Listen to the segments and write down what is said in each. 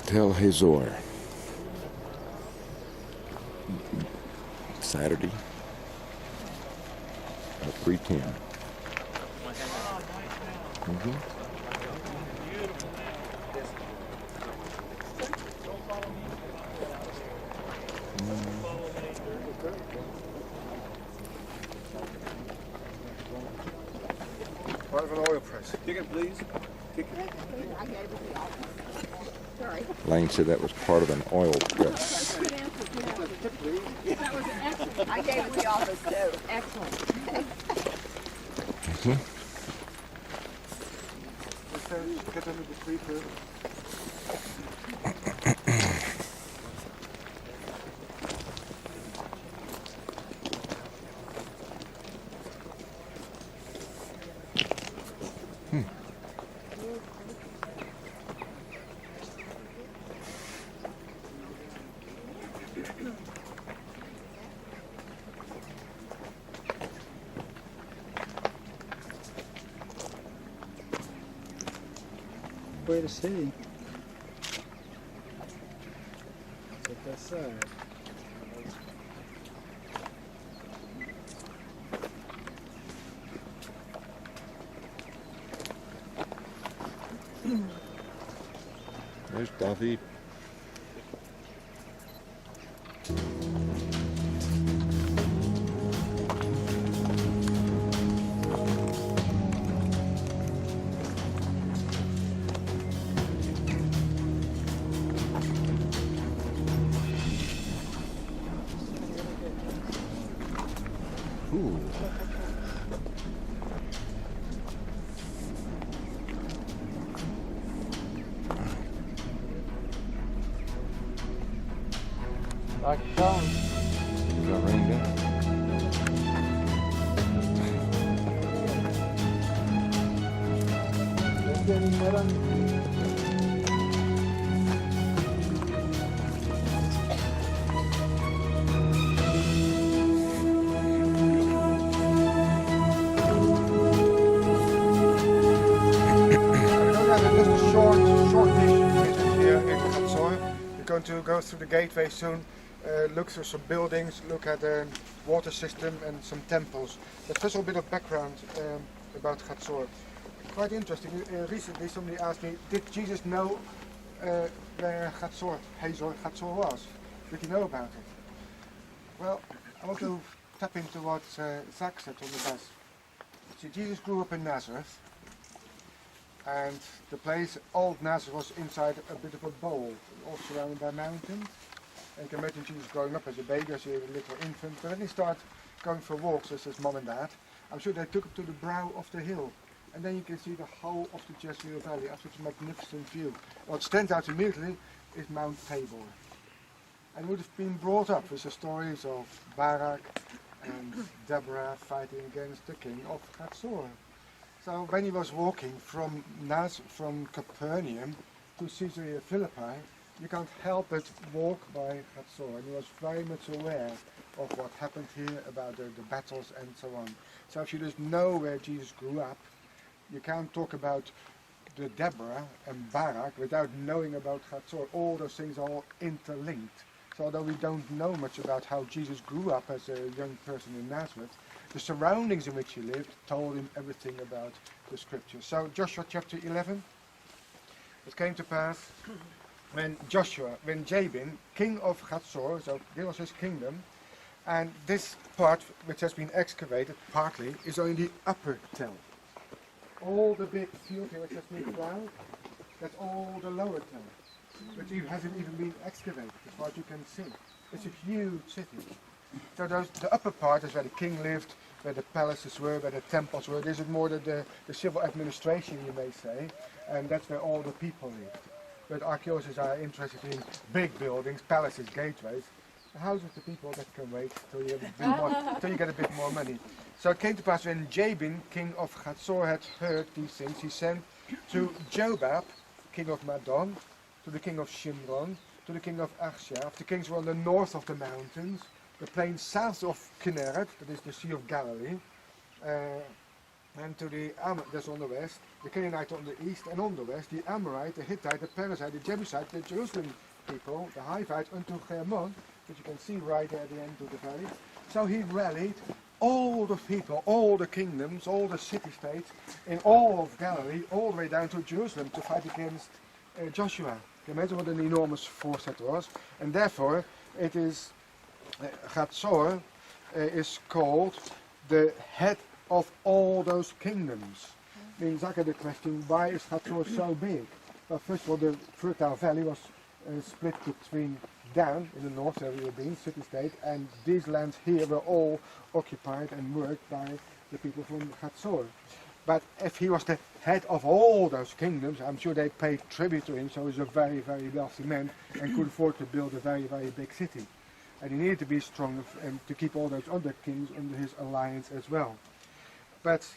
Tel Hatzor. Saturday. 3:10. Part of an oil press. Ticket, please. Ticket. Sorry. Leen said that was part of an oil press. Good answer. That was excellent. I gave it the office too. Excellent. Get under the street here. Way to see. Take that side. There's Duffy. Ooh. Like a song. It got rained out. Just a short visit here in Hatzor. We're going to go through the gateway soon, look through some buildings, look at the water system and some temples. But first a bit of background about Hatzor. Quite interesting. Recently somebody asked me, did Jesus know where Hatzor was? Did he know about it? Well, I want to tap into what Zach said on the bus. See, Jesus grew up in Nazareth. And the place, old Nazareth, was inside a bit of a bowl, all surrounded by mountains. And you can imagine Jesus growing up as a baby, as a little infant. But then he started going for walks with his mom and dad. I'm sure they took him to the brow of the hill. And then you can see the whole of the Jezreel Valley, such a magnificent view. What stands out immediately is Mount Tabor. And he would have been brought up with the stories of Barak and Deborah fighting against the king of Hatzor. So when he was walking from Capernaum to Caesarea Philippi, you can't help but walk by Hatzor, and he was very much aware of what happened here, about the battles and so on. So if you just know where Jesus grew up, you can't talk about the Deborah and Barak without knowing about Hatzor. All those things are all interlinked. So although we don't know much about how Jesus grew up as a young person in Nazareth, the surroundings in which he lived told him everything about the scripture. So Joshua chapter 11, it came to pass when Jabin, king of Hatzor, so this was his kingdom, and this part which has been excavated partly is only the upper Tel. All the big field here which has been plowed, that's all the lower Tel, which hasn't even been excavated as far as you can see. It's a huge city. So the upper part is where the king lived, where the palaces were, where the temples were. This is more the civil administration, you may say, and that's where all the people lived. But archaeologists are interested in big buildings, palaces, gateways. The house of the people, that can wait till you get a bit more money. So it came to pass when Jabin, king of Hatzor, had heard these things, he sent to Jobab, king of Madon, to the king of Shimron, to the king of Achshaph. The kings were on the north of the mountains, the plain south of Kinneret, that is the Sea of Galilee. and to the that's on the west, the Canaanite on the east, and on the west, the Amorite, the Hittite, the Perizzite, the Jebusite, the Jerusalem people, the Hivites, unto Hermon, which you can see right at the end of the valley. So he rallied all the people, all the kingdoms, all the city-states in all of Galilee, all the way down to Jerusalem to fight against Joshua. Can you imagine what an enormous force that was? And therefore, it is Hatzor is called the head of all those kingdoms. Means I get the question, why is Hatzor so big? Well, first of all, the Fertile Valley was split between Dan in the north, where we were being city-state, and these lands here were all occupied and worked by the people from Hatzor. But if he was the head of all those kingdoms, I'm sure they paid tribute to him, so he was a very, very wealthy man and could afford to build a very, very big city. And he needed to be strong and to keep all those other kings under his alliance as well. But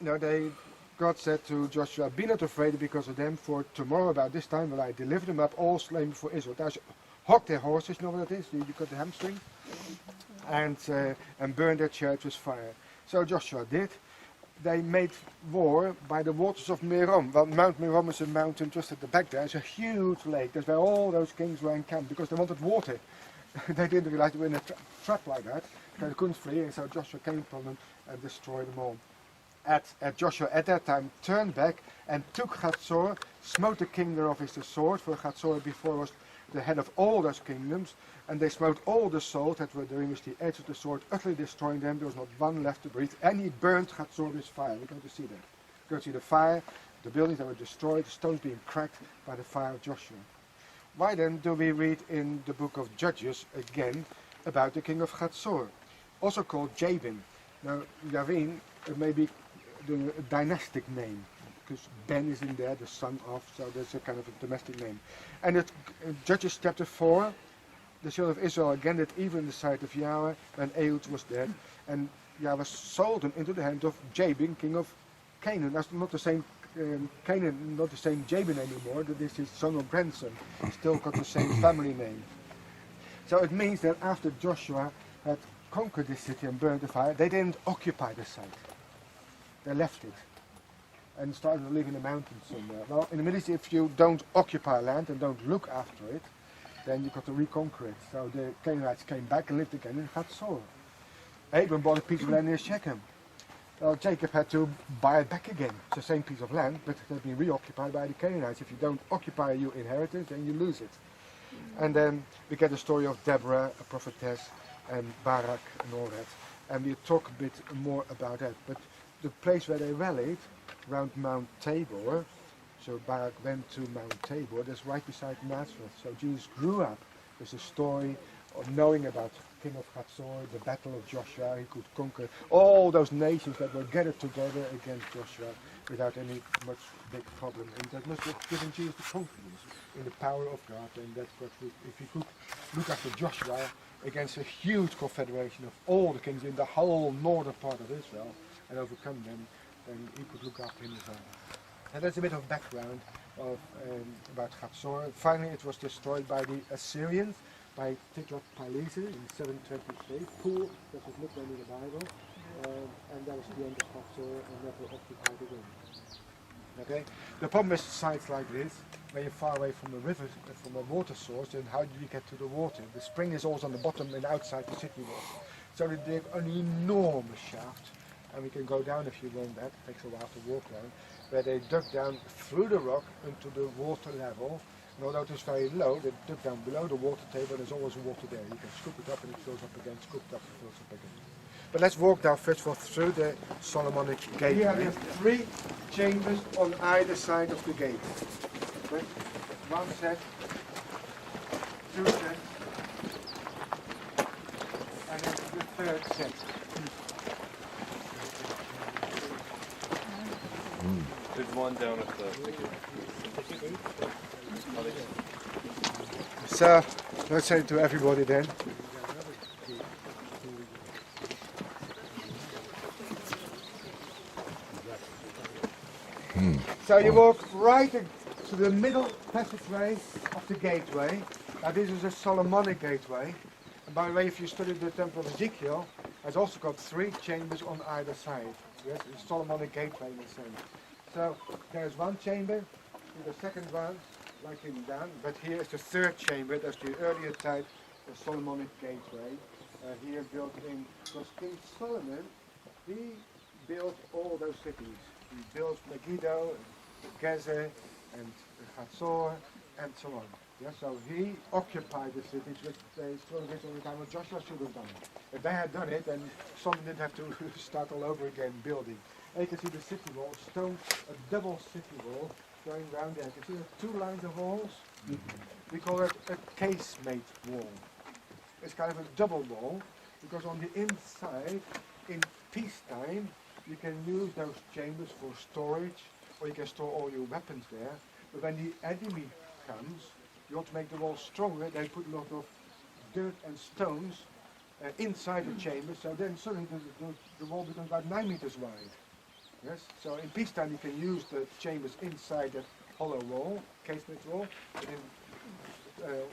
you know, God said to Joshua, "Be not afraid because of them, for tomorrow about this time will I deliver them up, all slain before Israel." Thou shalt hog their horses, you know what that is? You got the hamstring, and burn their chariots with fire. So Joshua did. They made war by the waters of Merom. Well, Mount Merom is a mountain just at the back there. It's a huge lake. That's where all those kings were encamped because they wanted water. They didn't realize they were in a trap like that. They couldn't flee, and so Joshua came upon them and destroyed them all. Joshua at that time turned back and took Hatzor, smote the king thereof with the sword, for Hatzor before was the head of all those kingdoms, and they smote all the souls that were therein with the edge of the sword, utterly destroying them. There was not one left to breathe, and he burnt Hatzor with fire. We're going to see that. We're going to see the fire, the buildings that were destroyed, the stones being cracked by the fire of Joshua. Why then do we read in the book of Judges again about the king of Hatzor, also called Jabin? Now, Yavin may be the dynastic name, because Ben is in there, the son of, so that's a kind of a domestic name. And in Judges chapter 4, the children of Israel again did evil in the sight of Yahweh when Ehud was dead, and Yahweh sold him into the hand of Jabin, king of Canaan. That's not the same Canaan, not the same Jabin anymore. That is his son or grandson. He still got the same family name. So it means that after Joshua had conquered this city and burned the fire, they didn't occupy the site. They left it and started to live in the mountains somewhere. Well, in the Middle East, if you don't occupy land and don't look after it, then you've got to reconquer it. So the Canaanites came back and lived again in Hatzor. Abraham bought a piece of land near Shechem. Well, Jacob had to buy it back again. It's the same piece of land, but it has been reoccupied by the Canaanites. If you don't occupy your inheritance, then you lose it. And then we get the story of Deborah, a prophetess, and Barak and all that. And we'll talk a bit more about that. But the place where they rallied, around Mount Tabor, so Barak went to Mount Tabor, that's right beside Nazareth. So Jesus grew up with a story of knowing about King of Hatzor, the battle of Joshua. He could conquer all those nations that were gathered together against Joshua without any much big problem. And that must have given Jesus the confidence in the power of God. And that's what if he could look after Joshua against a huge confederation of all the kings in the whole northern part of Israel and overcome them, then he could look after him as well. And that's a bit of background of, about Hatzor. Finally, it was destroyed by the Assyrians, by Tiglath-Pileser in 723. Pool, that's his nickname in the Bible. And that was the end of Hatzor and never occupied again. Okay? The problem with sites like this, when you're far away from the river, from a water source, then how do you get to the water? The spring is always on the bottom and outside the city wall. So they dig an enormous shaft, and we can go down if you want that, it takes a while to walk down, where they dug down through the rock into the water level. And although it is very low, they dug down below the water table and there's always water there. You can scoop it up and it fills up again, scoop it up and it fills up again. But let's walk now first of all through the Solomonic gate. Here we have 3 chambers on either side of the gate. Okay? 1 set, 2 sets, and then the 3rd set. There's one down at the So, let's say to everybody then. So you walk right to the middle passageway of the gateway. Now this is a Solomonic gateway. And by the way, if you study the Temple of Ezekiel, it's also got 3 chambers on either side. Yes, it's Solomonic gateway in a sense. So there's one chamber, and the second one, like in down, but here is the third chamber. That's the earlier type, the Solomonic gateway. Here built in, because King Solomon, he built all those cities. He built Megiddo, Gezer, and Hatzor, and so on. Yeah, so he occupied the cities, which they still did all the time, what Joshua should have done. If they had done it, then Solomon didn't have to start all over again building. And you can see the city wall, stone, a double city wall going around there. You can see there are 2 lines of walls. We call it a casemate wall. It's kind of a double wall, because on the inside, in peacetime, you can use those chambers for storage, or you can store all your weapons there. But when the enemy comes, you want to make the wall stronger, they put a lot of dirt and stones inside the chamber, so then suddenly the wall becomes about 9 meters wide. Yes, so in peacetime you can use the chambers inside that hollow wall, casement wall, but in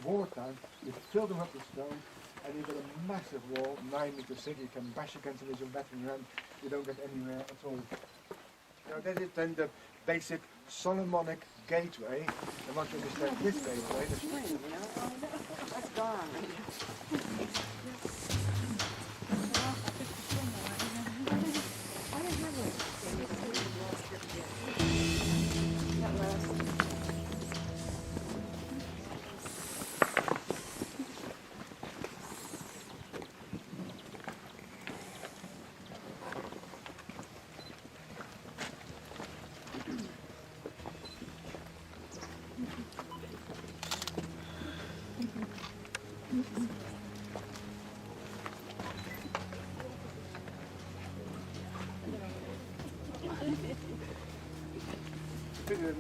wartime you fill them up with stone and you've got a massive wall, 9 meters thick, you can bash against it with your battering ram, you don't get anywhere at all. Now that is then the basic Solomonic gateway, and once you understand this gateway, That's gone.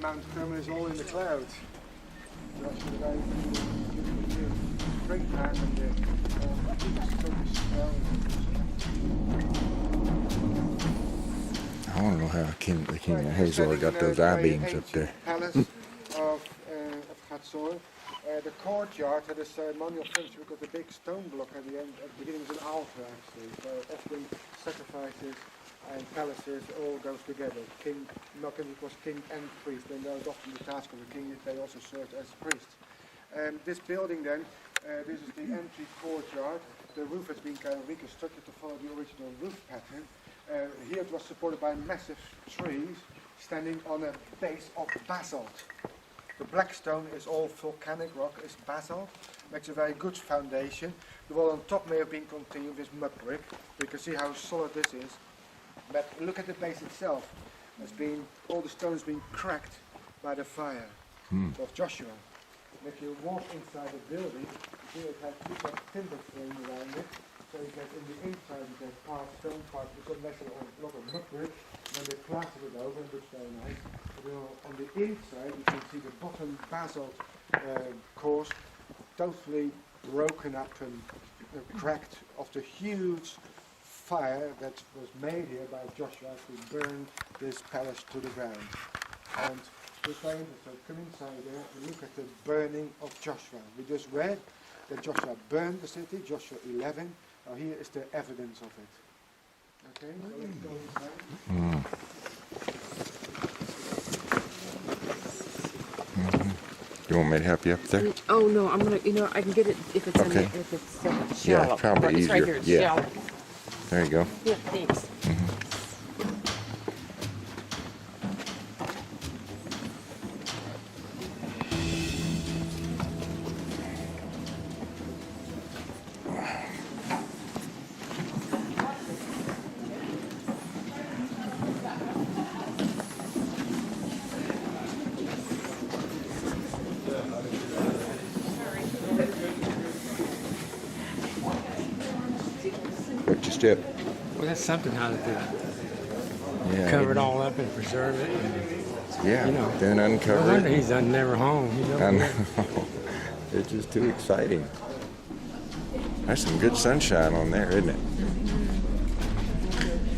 Mount Hermon is all in the clouds. That's the way springtime and I want to know how the king of Hatzor got those I-beams up there. Palace of Hatzor. The courtyard had a ceremonial function because the big stone block at the end, at the beginning was an altar actually. So often sacrifices and palaces all goes together. King, not only was king and priest, and that was often the task of the king, they also served as priests. This building then, this is the entry courtyard. The roof has been kind of reconstructed to follow the original roof pattern. Here it was supported by massive trees standing on a base of basalt. The black stone is all volcanic rock, it's basalt, makes a very good foundation. The wall on top may have been continued with mud brick, but you can see how solid this is. But look at the base itself. It's been, all the stones been cracked by the fire of Joshua. And if you walk inside the building, you see it has a timber frame around it. So you get in the inside, you get part stone, part because there's a lot of mud brick. Then they plastered it over, and it looks very nice. But on the inside, you can see the bottom basalt course totally broken up and cracked of the huge fire that was made here by Joshua to burn this palace to the ground. And it's very interesting. So come inside there and look at the burning of Joshua. We just read that Joshua burned the city, Joshua 11. Now here is the evidence of it. Okay, so let's go inside. You want me to help you up there? Oh no, I'm gonna. You know, I can get it if it's Okay. if it's Yeah, shallow. probably It's right easier. here. It's Yeah. shallow. There you go. Yeah, thanks. What you step? Well, that's something how to Yeah. cover it all up and preserve it. Yeah. you know. Then No uncover wonder it. he's never home. He's over I there. know. It's just too exciting. That's some good sunshine on there, isn't it?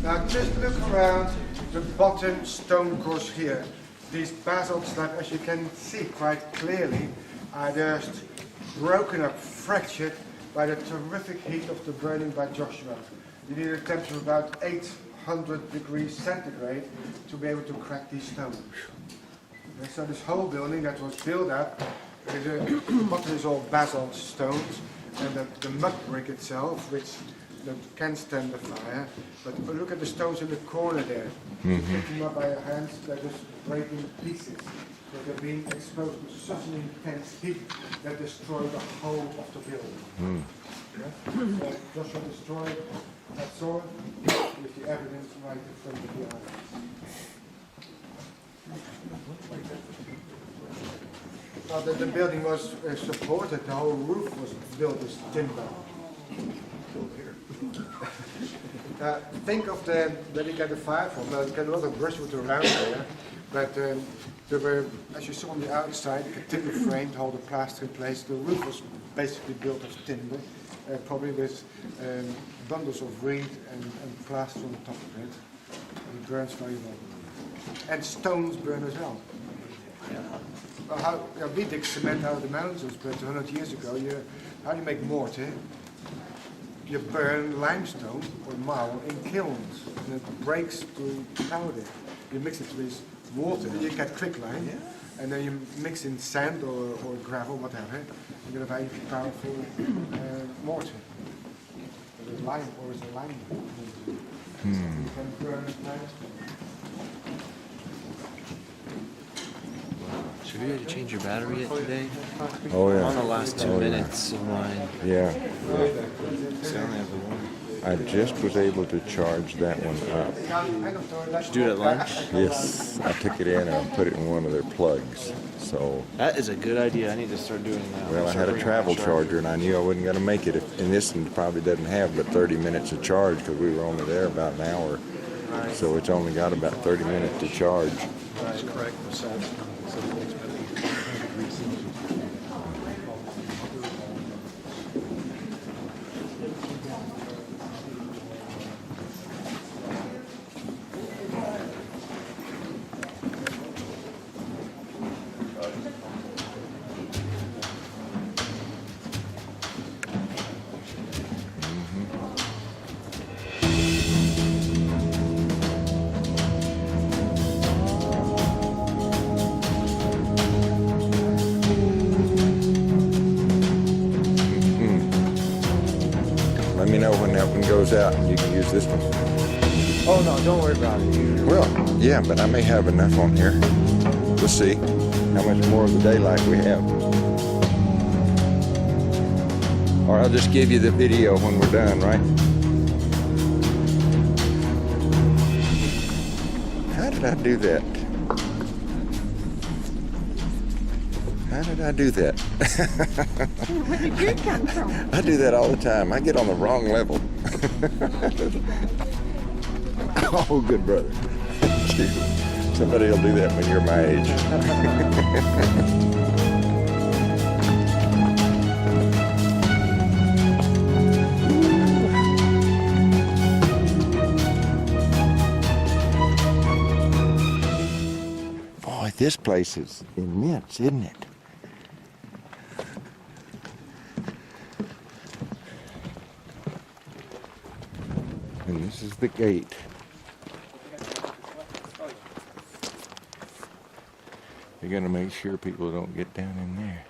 Now just look around the bottom stone course here. These basalt slabs, as you can see quite clearly, are just broken up, fractured by the terrific heat of the burning by Joshua. You need a temperature of about 100 degrees centigrade to be able to crack these stones. And so this whole building that was built up, the bottom is all basalt stones, and the mud brick itself, which that can stand the fire. But look at the stones in the corner there. You pick them up by your hands, they're just breaking pieces. So they're being exposed to such an intense heat that destroy the whole of the building. Yeah? So Joshua destroyed Hatzor with the evidence right in front of the eyes. Now the building was supported, the whole roof was built as timber. Think of where you get the fire from. Now, you get a lot of brushwood around there, but there were, as you saw on the outside, a timber frame to hold the plaster in place. The roof was basically built of timber, probably with bundles of reed and plaster on top of it. And it burns very well. And stones burn as well. We dig cement out of the mountains, but 100 years ago, how do you make mortar? You burn limestone or marble in kilns, and it breaks to powder. You mix it with water, you get quicklime, and then you mix in sand or gravel, whatever, you get a very powerful mortar. With lime or with a lime. You can burn limestone. Should we have to change your battery yet today? Oh yeah. On the last 2 minutes of mine. Yeah. So I only have the one. I just was able to charge that one up. Did you do it at lunch? Yes, I took it in and I put it in one of their plugs. So, That is a good idea. I need to start doing that. well, I had a travel charger and I knew I wasn't going to make it. And this one probably doesn't have but 30 minutes of charge because we were only there about an hour. So it's only got about 30 minutes to charge. That's correct. Let me know when that one goes out and you can use this one. Oh no, don't worry about it. Well, yeah, but I may have enough on here. We'll see how much more of the daylight we have. Or I'll just give you the video when we're done, right? How did I do that? How did I do that? Where did you come from? I do that all the time. I get on the wrong level. Oh, good brother. Somebody will do that when you're my age. Boy, this place is immense, isn't it? And this is the gate. You're gonna make sure people don't get down in there.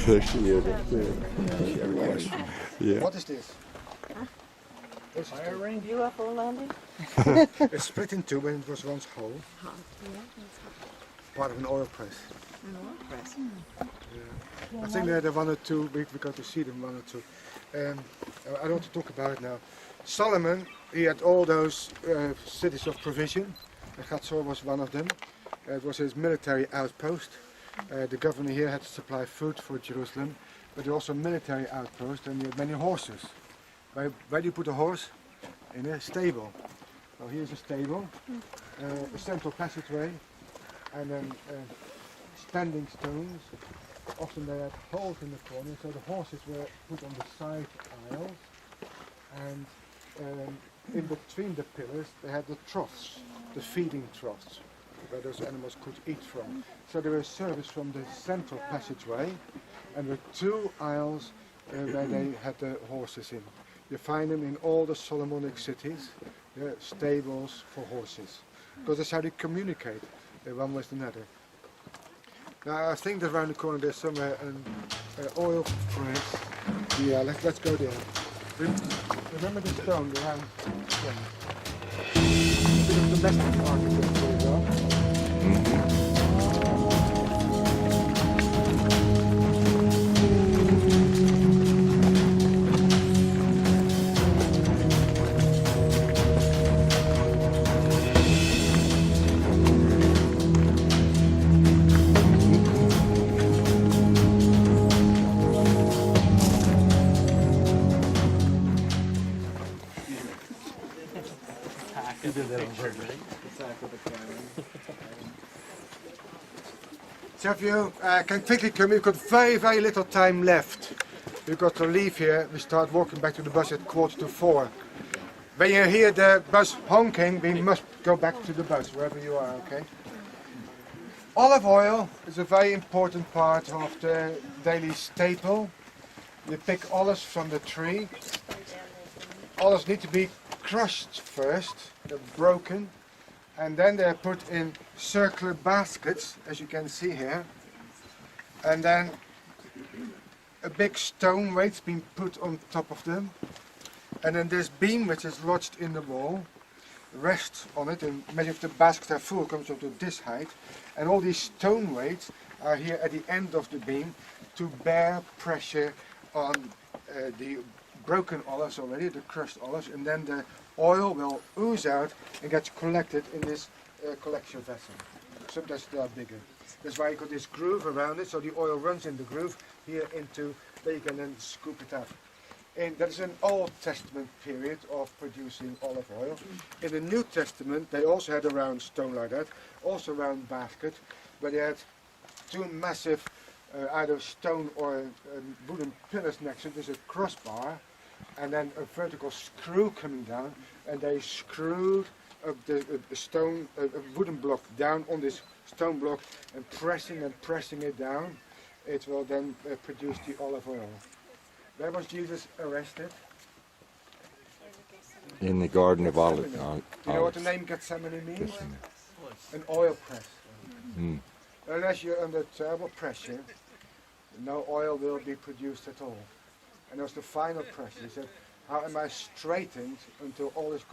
There she is up there. Yeah. What is this? UFO landing? It's split in two when it was once whole. Part of an oil press. I think there are one or two, we're going to see them, one or two. I don't want to talk about it now. Solomon, he had all those cities of provision. Hatzor was one of them. It was his military outpost. The governor here had to supply food for Jerusalem, but there was also a military outpost, and he had many horses. Where do you put a horse? In a stable. So here's a stable, a central passageway, and then standing stones. Often they had holes in the corner, so the horses were put on the side aisles, and in between the pillars they had the troughs, the feeding troughs, where those animals could eat from. So they were serviced from the central passageway, and there were two aisles where they had the horses in. You find them in all the Solomonic cities, stables for horses, because that's how they communicate one with another. Now I think that around the corner there's somewhere an oil press. Yeah, let's go there. Remember the stone, the round stone. A bit of domestic architecture as well. So if you can quickly come, you've got very little time left. You've got to leave here. We start walking back to the bus at 3:45. When you hear the bus honking, we must go back to the bus, wherever you are, okay? Olive oil is a very important part of the daily staple. You pick olives from the tree. Olives need to be crushed first, they're broken, and then they're put in circular baskets, as you can see here, and then a big stone weight's been put on top of them, and then this beam which is lodged in the wall rests on it, and maybe if the baskets are full, it comes up to this height, and all these stone weights are here at the end of the beam to bear pressure on the broken olives already, the crushed olives, and then the oil will ooze out and gets collected in this collection vessel. Sometimes they are bigger. That's why you got this groove around it, so the oil runs in the groove here into, there you can then scoop it out. And that is an Old Testament period of producing olive oil. In the New Testament they also had a round stone like that, also a round basket, but they had two massive either stone or wooden pillars next to it. There's a crossbar and then a vertical screw coming down, and they screwed up the stone, a wooden block down on this stone block, and pressing it down, it will then produce the olive oil. Where was Jesus arrested? In the Garden of Olives. Do you know what the name Gethsemane means? An oil press. Unless you're under terrible pressure, no oil will be produced at all. And that was the final pressure. He said, how am I straightened until all is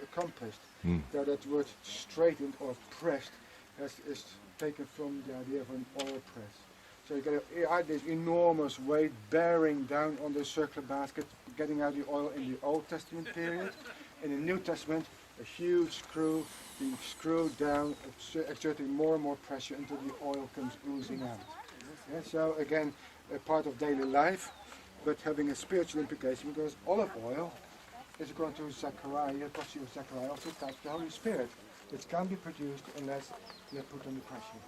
accomplished? Now that word straightened or pressed is taken from the idea of an oil press. So you get this enormous weight bearing down on the circular basket, getting out the oil in the Old Testament period. In the New Testament, a huge screw being screwed down, exerting more and more pressure until the oil comes oozing out. Yeah, so again, a part of daily life, but having a spiritual implication, because olive oil is according to Zechariah, prophecy of Zechariah, also attached to the Holy Spirit, which can't be produced unless you are put under pressure.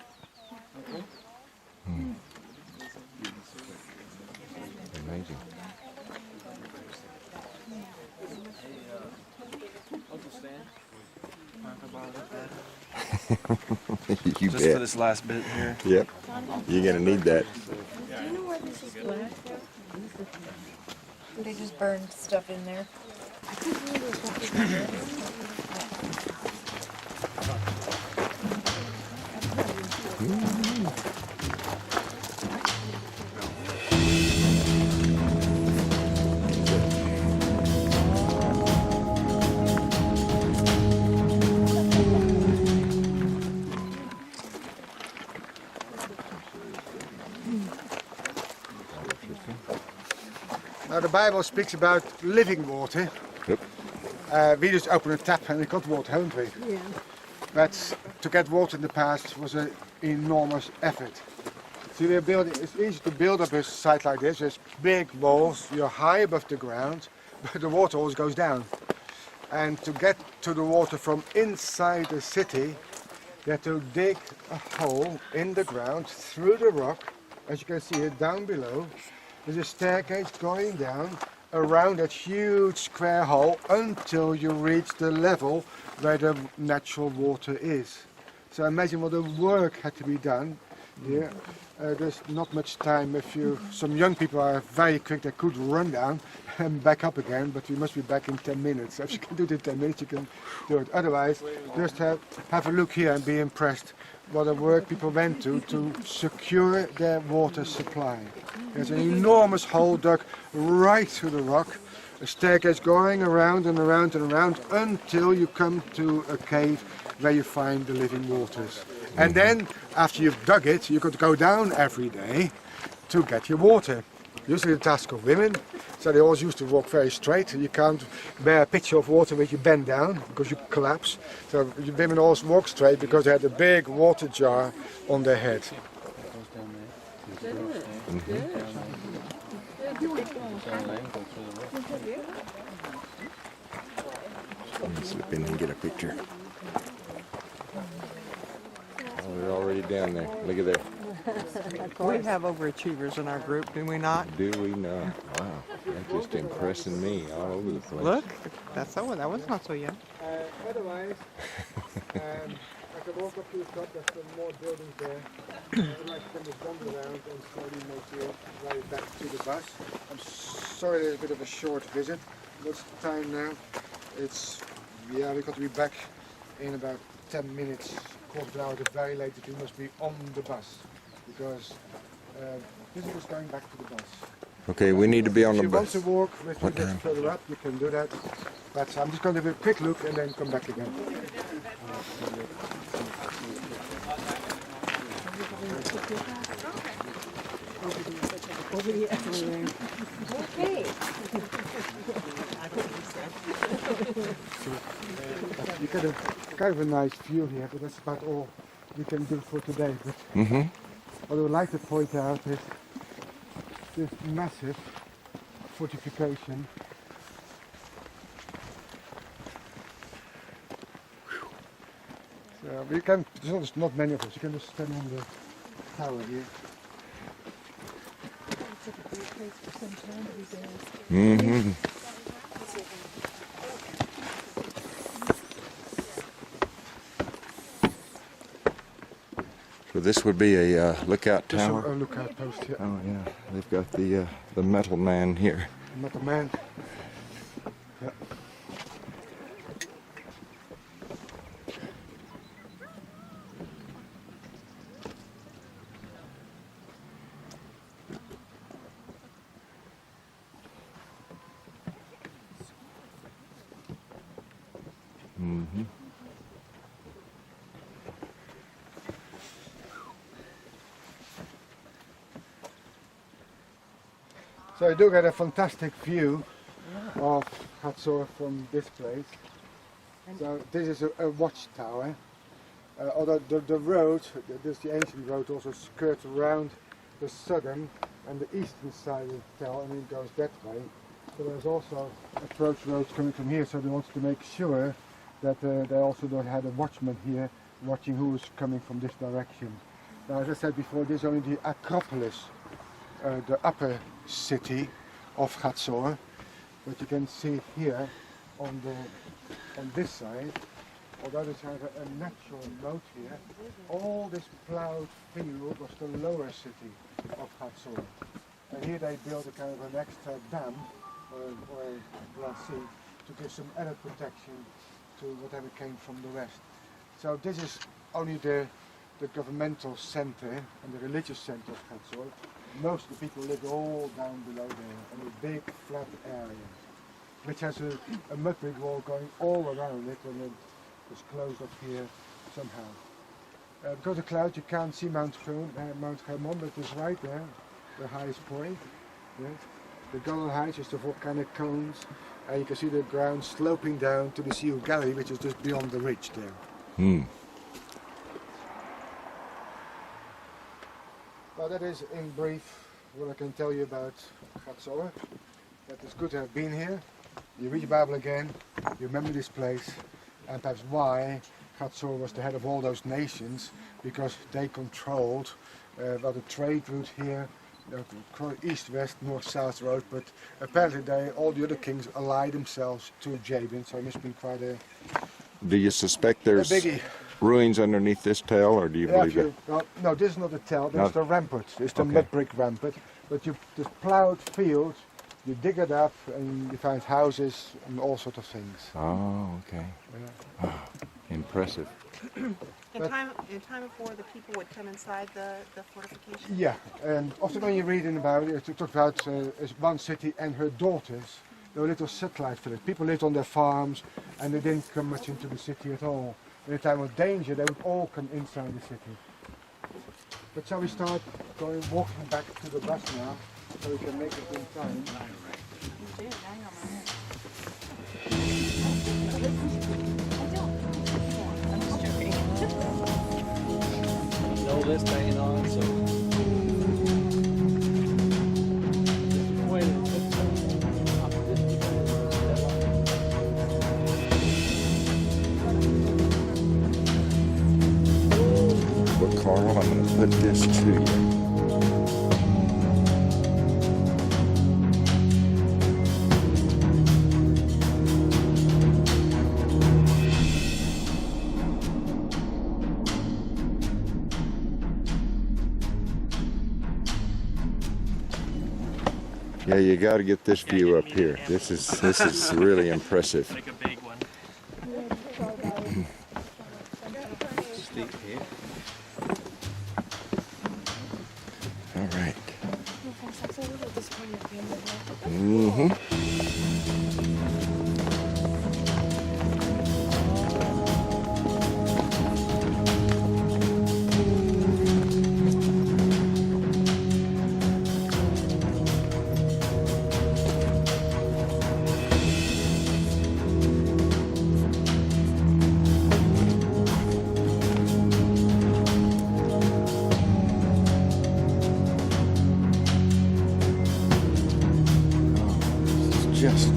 Okay? Amazing. Uncle Stan, talk about it. You Just bet. for this last bit here. Yep. You're going to need that. Do you know where this is going? They just burned stuff in there. I couldn't remember what this was. Now the Bible speaks about living water. Yep. We just open a tap and we got water, haven't we? Yeah. But to get water in the past was an enormous effort. See, we're building, it's easy to build up a site like this. There's big walls, you're high above the ground, but the water always goes down. And to get to the water from inside the city, you have to dig a hole in the ground through the rock. As you can see it down below, there's a staircase going down around that huge square hole until you reach the level where the natural water is. So imagine what the work had to be done here. There's not much time. Some young people are very quick, they could run down and back up again, but we must be back in 10 minutes. If you can do it in 10 minutes, you can do it. Otherwise, just have a look here and be impressed what the work people went to secure their water supply. There's an enormous hole dug right through the rock, a staircase going around and around and around until you come to a cave where you find the living waters. And then, after you've dug it, you could go down every day to get your water. Usually the task of women, so they always used to walk very straight. You can't bear a pitcher of water when you bend down because you collapse. So women always walk straight because they had a big water jar on their head. Slip in and get a picture. Oh, they're already down there. Look at that. We have overachievers in our group, do we not? Do we not? Wow. They're just impressing me all over the place. Look, that was not so young. Otherwise, I could walk up to the top, there's some more buildings there. I'd like to come around and slowly make your way back to the bus. I'm sorry there's a bit of a short visit. What's the time now? We've got to be back in about 10 minutes, quarter of an hour at the very latest. We must be on the bus because visitors going back to the bus. Okay, we need to be on the If you want bus. to walk with me just further up, you can do that. But I'm just going to have a quick look and then come back again. Okay. You get a kind of a nice view here, but that's about all we can do for today. But what I would like to point out is this massive fortification. So we can, there's not many of us, you can just stand on the tower here. Mm-hmm. So this would be a lookout Just tower. a lookout post here. Oh yeah, they've got the metal man here. Metal man. Yeah. Mm-hmm. So you do get a fantastic view of Hatzor from this place. So this is a watchtower. Although the road, this the ancient road, also skirts around the southern and the eastern side of the town, and it goes that way. So there's also approach roads coming from here, so they wanted to make sure that they also don't have a watchman here watching who is coming from this direction. Now, as I said before, this is only the Acropolis, the upper city of Hatzor. But you can see here on this side, although there's a natural moat here, all this ploughed field was the lower city of Hatzor. And here they built a kind of an extra dam or a glacis to give some added protection to whatever came from the west. So this is only the governmental center and the religious center of Hatzor. Most of the people live all down below there on a big flat area, which has a mud brick wall going all around it, and it's closed up here somehow. Because of clouds you can't see Mount Hermon, but it's right there, the highest point. Yeah. The Golden Heights is the volcanic cones, and you can see the ground sloping down to the Sea of Galilee, which is just beyond the ridge there. Hmm. Well, that is in brief what I can tell you about Hatzor. That it's good to have been here. You read your Bible again, you remember this place, and perhaps why Hatzor was the head of all those nations, because they controlled the trade route here, east-west, north-south road, but apparently all the other kings allied themselves to Jabin, so it must have been quite a Do you suspect there's biggie. ruins underneath this tell, or do you believe it? Well, no, this is not the tell, this No. is the rampart. It's the Okay. mud brick rampart. But this plowed field, you dig it up and you find houses and all sorts of things. Oh, okay. Impressive. In time of war, the people would come inside the fortification. Yeah, and often when you're reading about it, it talks about one city and her daughters. They were little satellite villages. People lived on their farms and they didn't come much into the city at all. In a time of danger, they would all come inside the city. But shall we start walking back to the bus now, so we can make it in time? No list hanging on, so. But Carl, I'm going to put this to you. Yeah, you got to get this view up here. This is really impressive. Like a big one. Steep here. All right. Mm-hmm. Just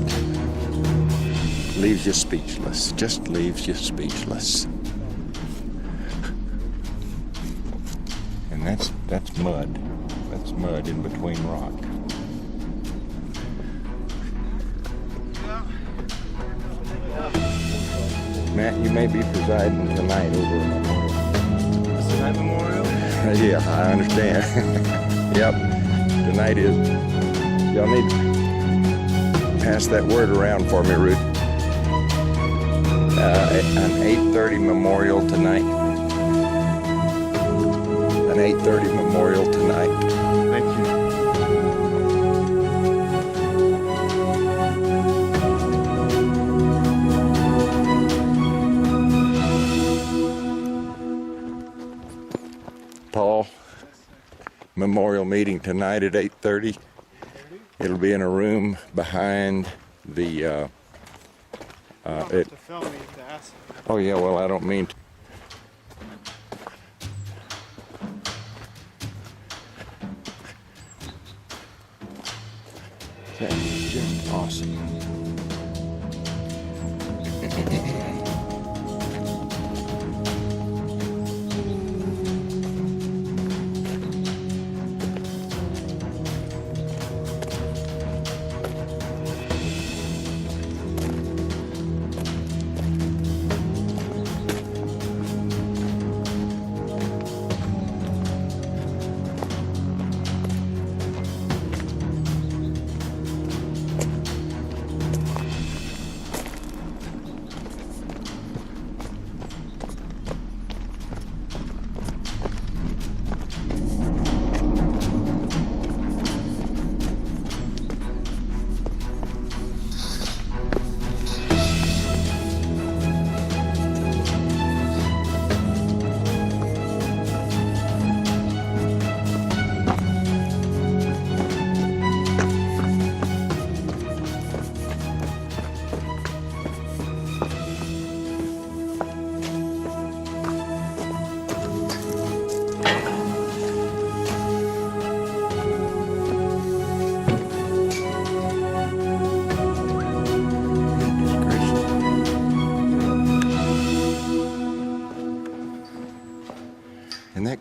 leaves you speechless. Just leaves you speechless. And that's mud. That's mud in between rock. Matt, you may be presiding tonight over a memorial. Is that memorial? Yeah, I understand. Yep. Tonight is. Y'all need to pass that word around for me, Ruth. An 8:30 memorial tonight. An 8:30 memorial tonight. Thank you. Paul, memorial meeting tonight at 8:30. It'll be in a room behind the. To film me to ask. Oh yeah, well I don't mean to. That is just awesome.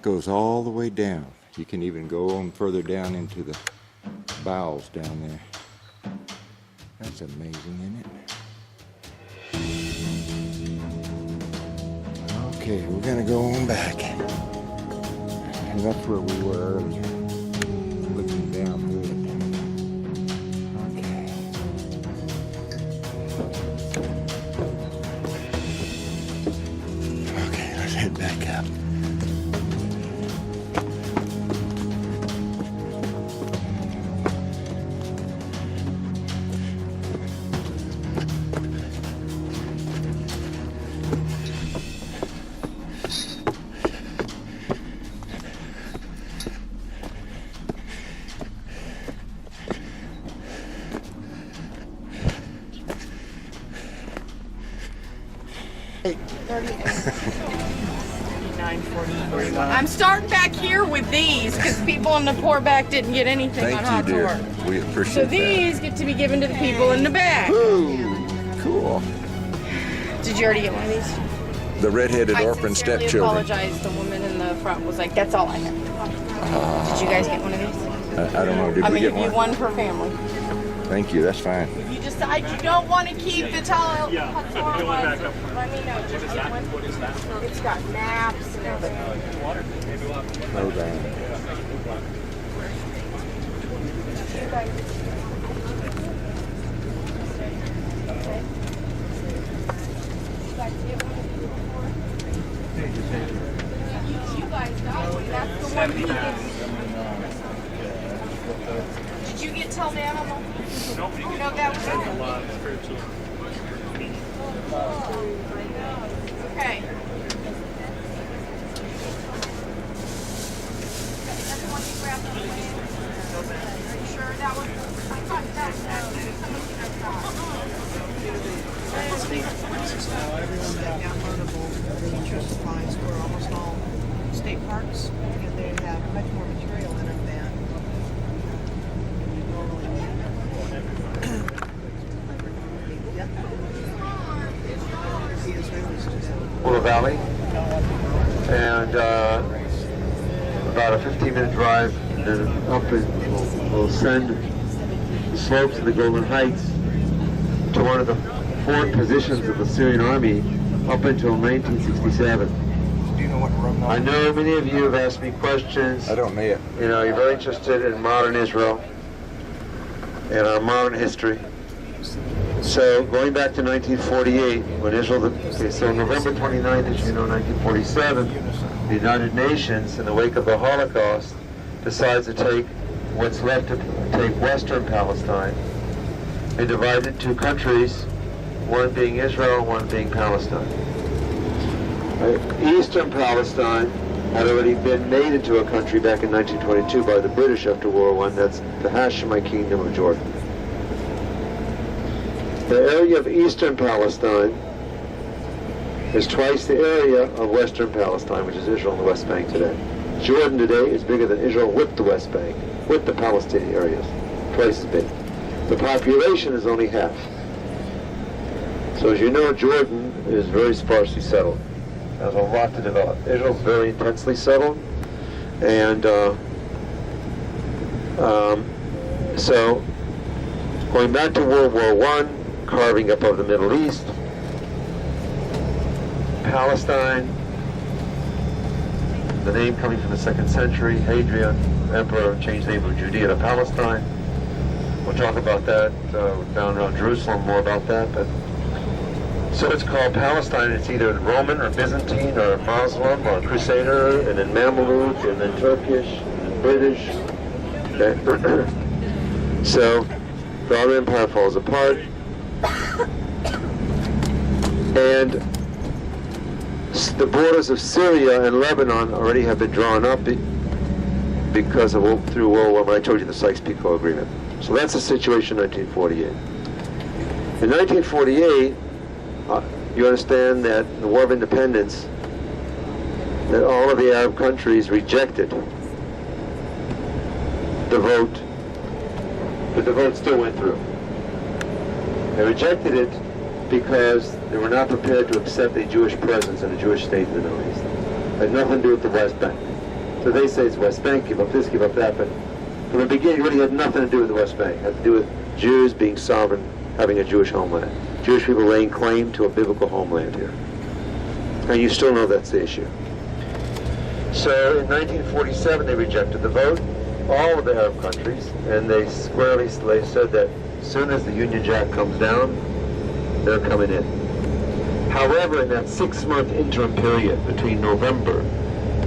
goes all the way down. You can even go on further down into the bowels down there. That's amazing, isn't it? Okay, we're gonna go on back. And that's where we were earlier. Looking down good. Okay. Okay, let's head back up. I'm starting back here with these because people in the poor back didn't get anything on Thank you, dear. Hatzor. We appreciate So that. these get to be given to the people in the back. Ooh, cool. Did you already get one of these? The redheaded I orphan sincerely stepchildren. apologize. The woman in the front was like, "That's all I have." Did you guys get one of these? I don't know. Did I'm we gonna get give you one? one per family. Thank you. That's fine. If you decide you don't want to keep the towel, Hatzor ones, let me know. Just get one. It's got maps and everything. Hold on. You guys got one. That's the one he gives. Did you get Tell Man on the? Nope. No, that was it. Okay. That's the one you grabbed on the way in? Are you sure that was? I thought that was somebody I Downloadable feature supplies for almost all state parks, and they have much more material in them than you normally need. Willow Valley, and about a 15-minute drive, and then up and we'll send the slopes of the Golden Heights to one of the forward positions of the Syrian army up until 1967. Do you know what room number? I know many of you have asked me questions. I don't know it. You know, you're very interested in modern Israel and our modern history. So going back to 1948, when Israel, okay, so November 29th, as you know, 1947, the United Nations, in the wake of the Holocaust, decides to take what's left to take Western Palestine and divide it into two countries, one being Israel, one being Palestine. Eastern Palestine had already been made into a country back in 1922 by the British after World War I. That's the Hashemite Kingdom of Jordan. The area of Eastern Palestine is twice the area of Western Palestine, which is Israel and the West Bank today. Jordan today is bigger than Israel with the West Bank, with the Palestinian areas, twice as big. The population is only half. So as you know, Jordan is very sparsely settled. There's a lot to develop. Israel's very intensely settled, and so going back to World War I, carving up of the Middle East, Palestine, the name coming from the 2nd century, Hadrian, emperor, changed the name of Judea to Palestine. We'll talk about that down around Jerusalem, more about that. But so it's called Palestine. It's either Roman or Byzantine or Muslim or Crusader, and then Mamluk, and then Turkish, and then British. Okay. So the Ottoman Empire falls apart, and the borders of Syria and Lebanon already have been drawn up because of through World War I told you the Sykes-Picot Agreement. So that's the situation in 1948. In 1948, you understand that in the War of Independence, that all of the Arab countries rejected the vote, but the vote still went through. They rejected it because they were not prepared to accept a Jewish presence and a Jewish state in the Middle East. It had nothing to do with the West Bank. So they say it's West Bank, give up this, give up that, but from the beginning it really had nothing to do with the West Bank. It had to do with Jews being sovereign, having a Jewish homeland. Jewish people laying claim to a biblical homeland here. And you still know that's the issue. So in 1947 they rejected the vote, all of the Arab countries, and they squarely said that as soon as the Union Jack comes down, they're coming in. However, in that 6-month interim period between November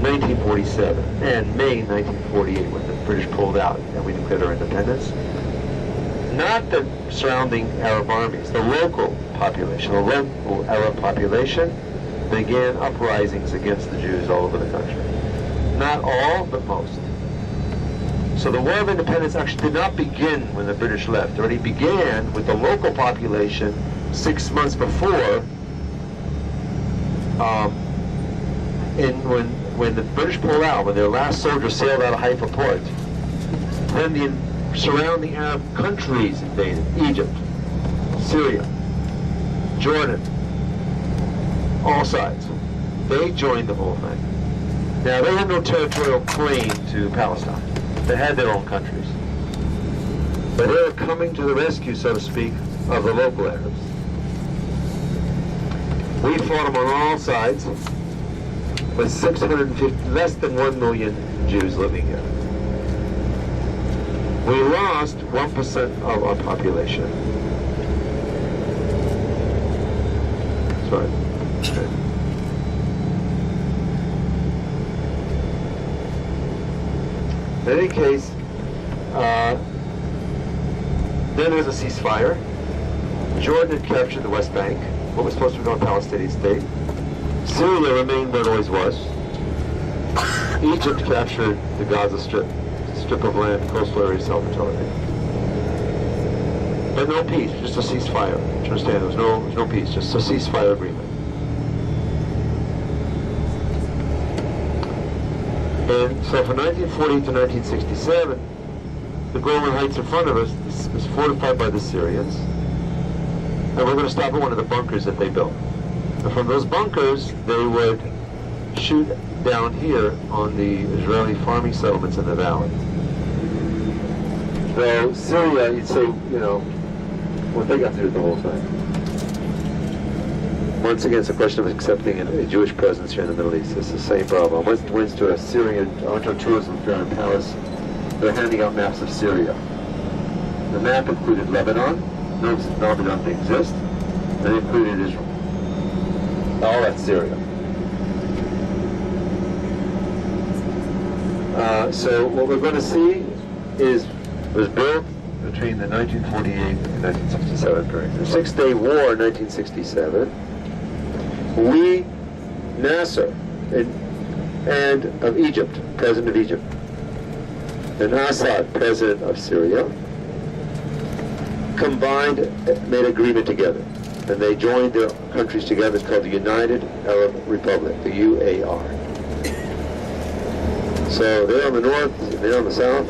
1947 and May 1948, when the British pulled out and we declared our independence, not the surrounding Arab armies, the local population, the local Arab population began uprisings against the Jews all over the country. Not all, but most. So the War of Independence actually did not begin when the British left. It already began with the local population 6 months before, when the British pulled out, when their last soldier sailed out of Haifa port. Then the surrounding Arab countries invaded: Egypt, Syria, Jordan, all sides. They joined the whole thing. Now, they had no territorial claim to Palestine. They had their own countries. But they were coming to the rescue, so to speak, of the local Arabs. We fought them on all sides, with 650, less than 1 million Jews living here. We lost 1% of our population. Sorry. Okay. In any case, then there was a ceasefire. Jordan had captured the West Bank, what was supposed to become a Palestinian state. Syria remained where it always was. Egypt captured the Gaza Strip of land, coastal area, self-authority. But no peace, just a ceasefire. Do you understand? There was no peace, just a ceasefire agreement. And so from 1940 to 1967, the Golan Heights in front of us was fortified by the Syrians. And we're going to stop at one of the bunkers that they built. And from those bunkers, they would shoot down here on the Israeli farming settlements in the valley. So Syria, you'd say, what they got to do with the whole thing. Once again, it's a question of accepting a Jewish presence here in the Middle East. It's the same problem. I went to a tourism fair in Paris. They're handing out maps of Syria. The map included Lebanon. No, Lebanon didn't exist. And it included Israel. All that's Syria. So what we're going to see was built between the 1948 and 1967 period. The 6-Day War in 1967, Nasser and of Egypt, president of Egypt, and Assad, president of Syria, combined, made agreement together. And they joined their countries together. It's called the United Arab Republic, the UAR. So they're on the north, they're on the south,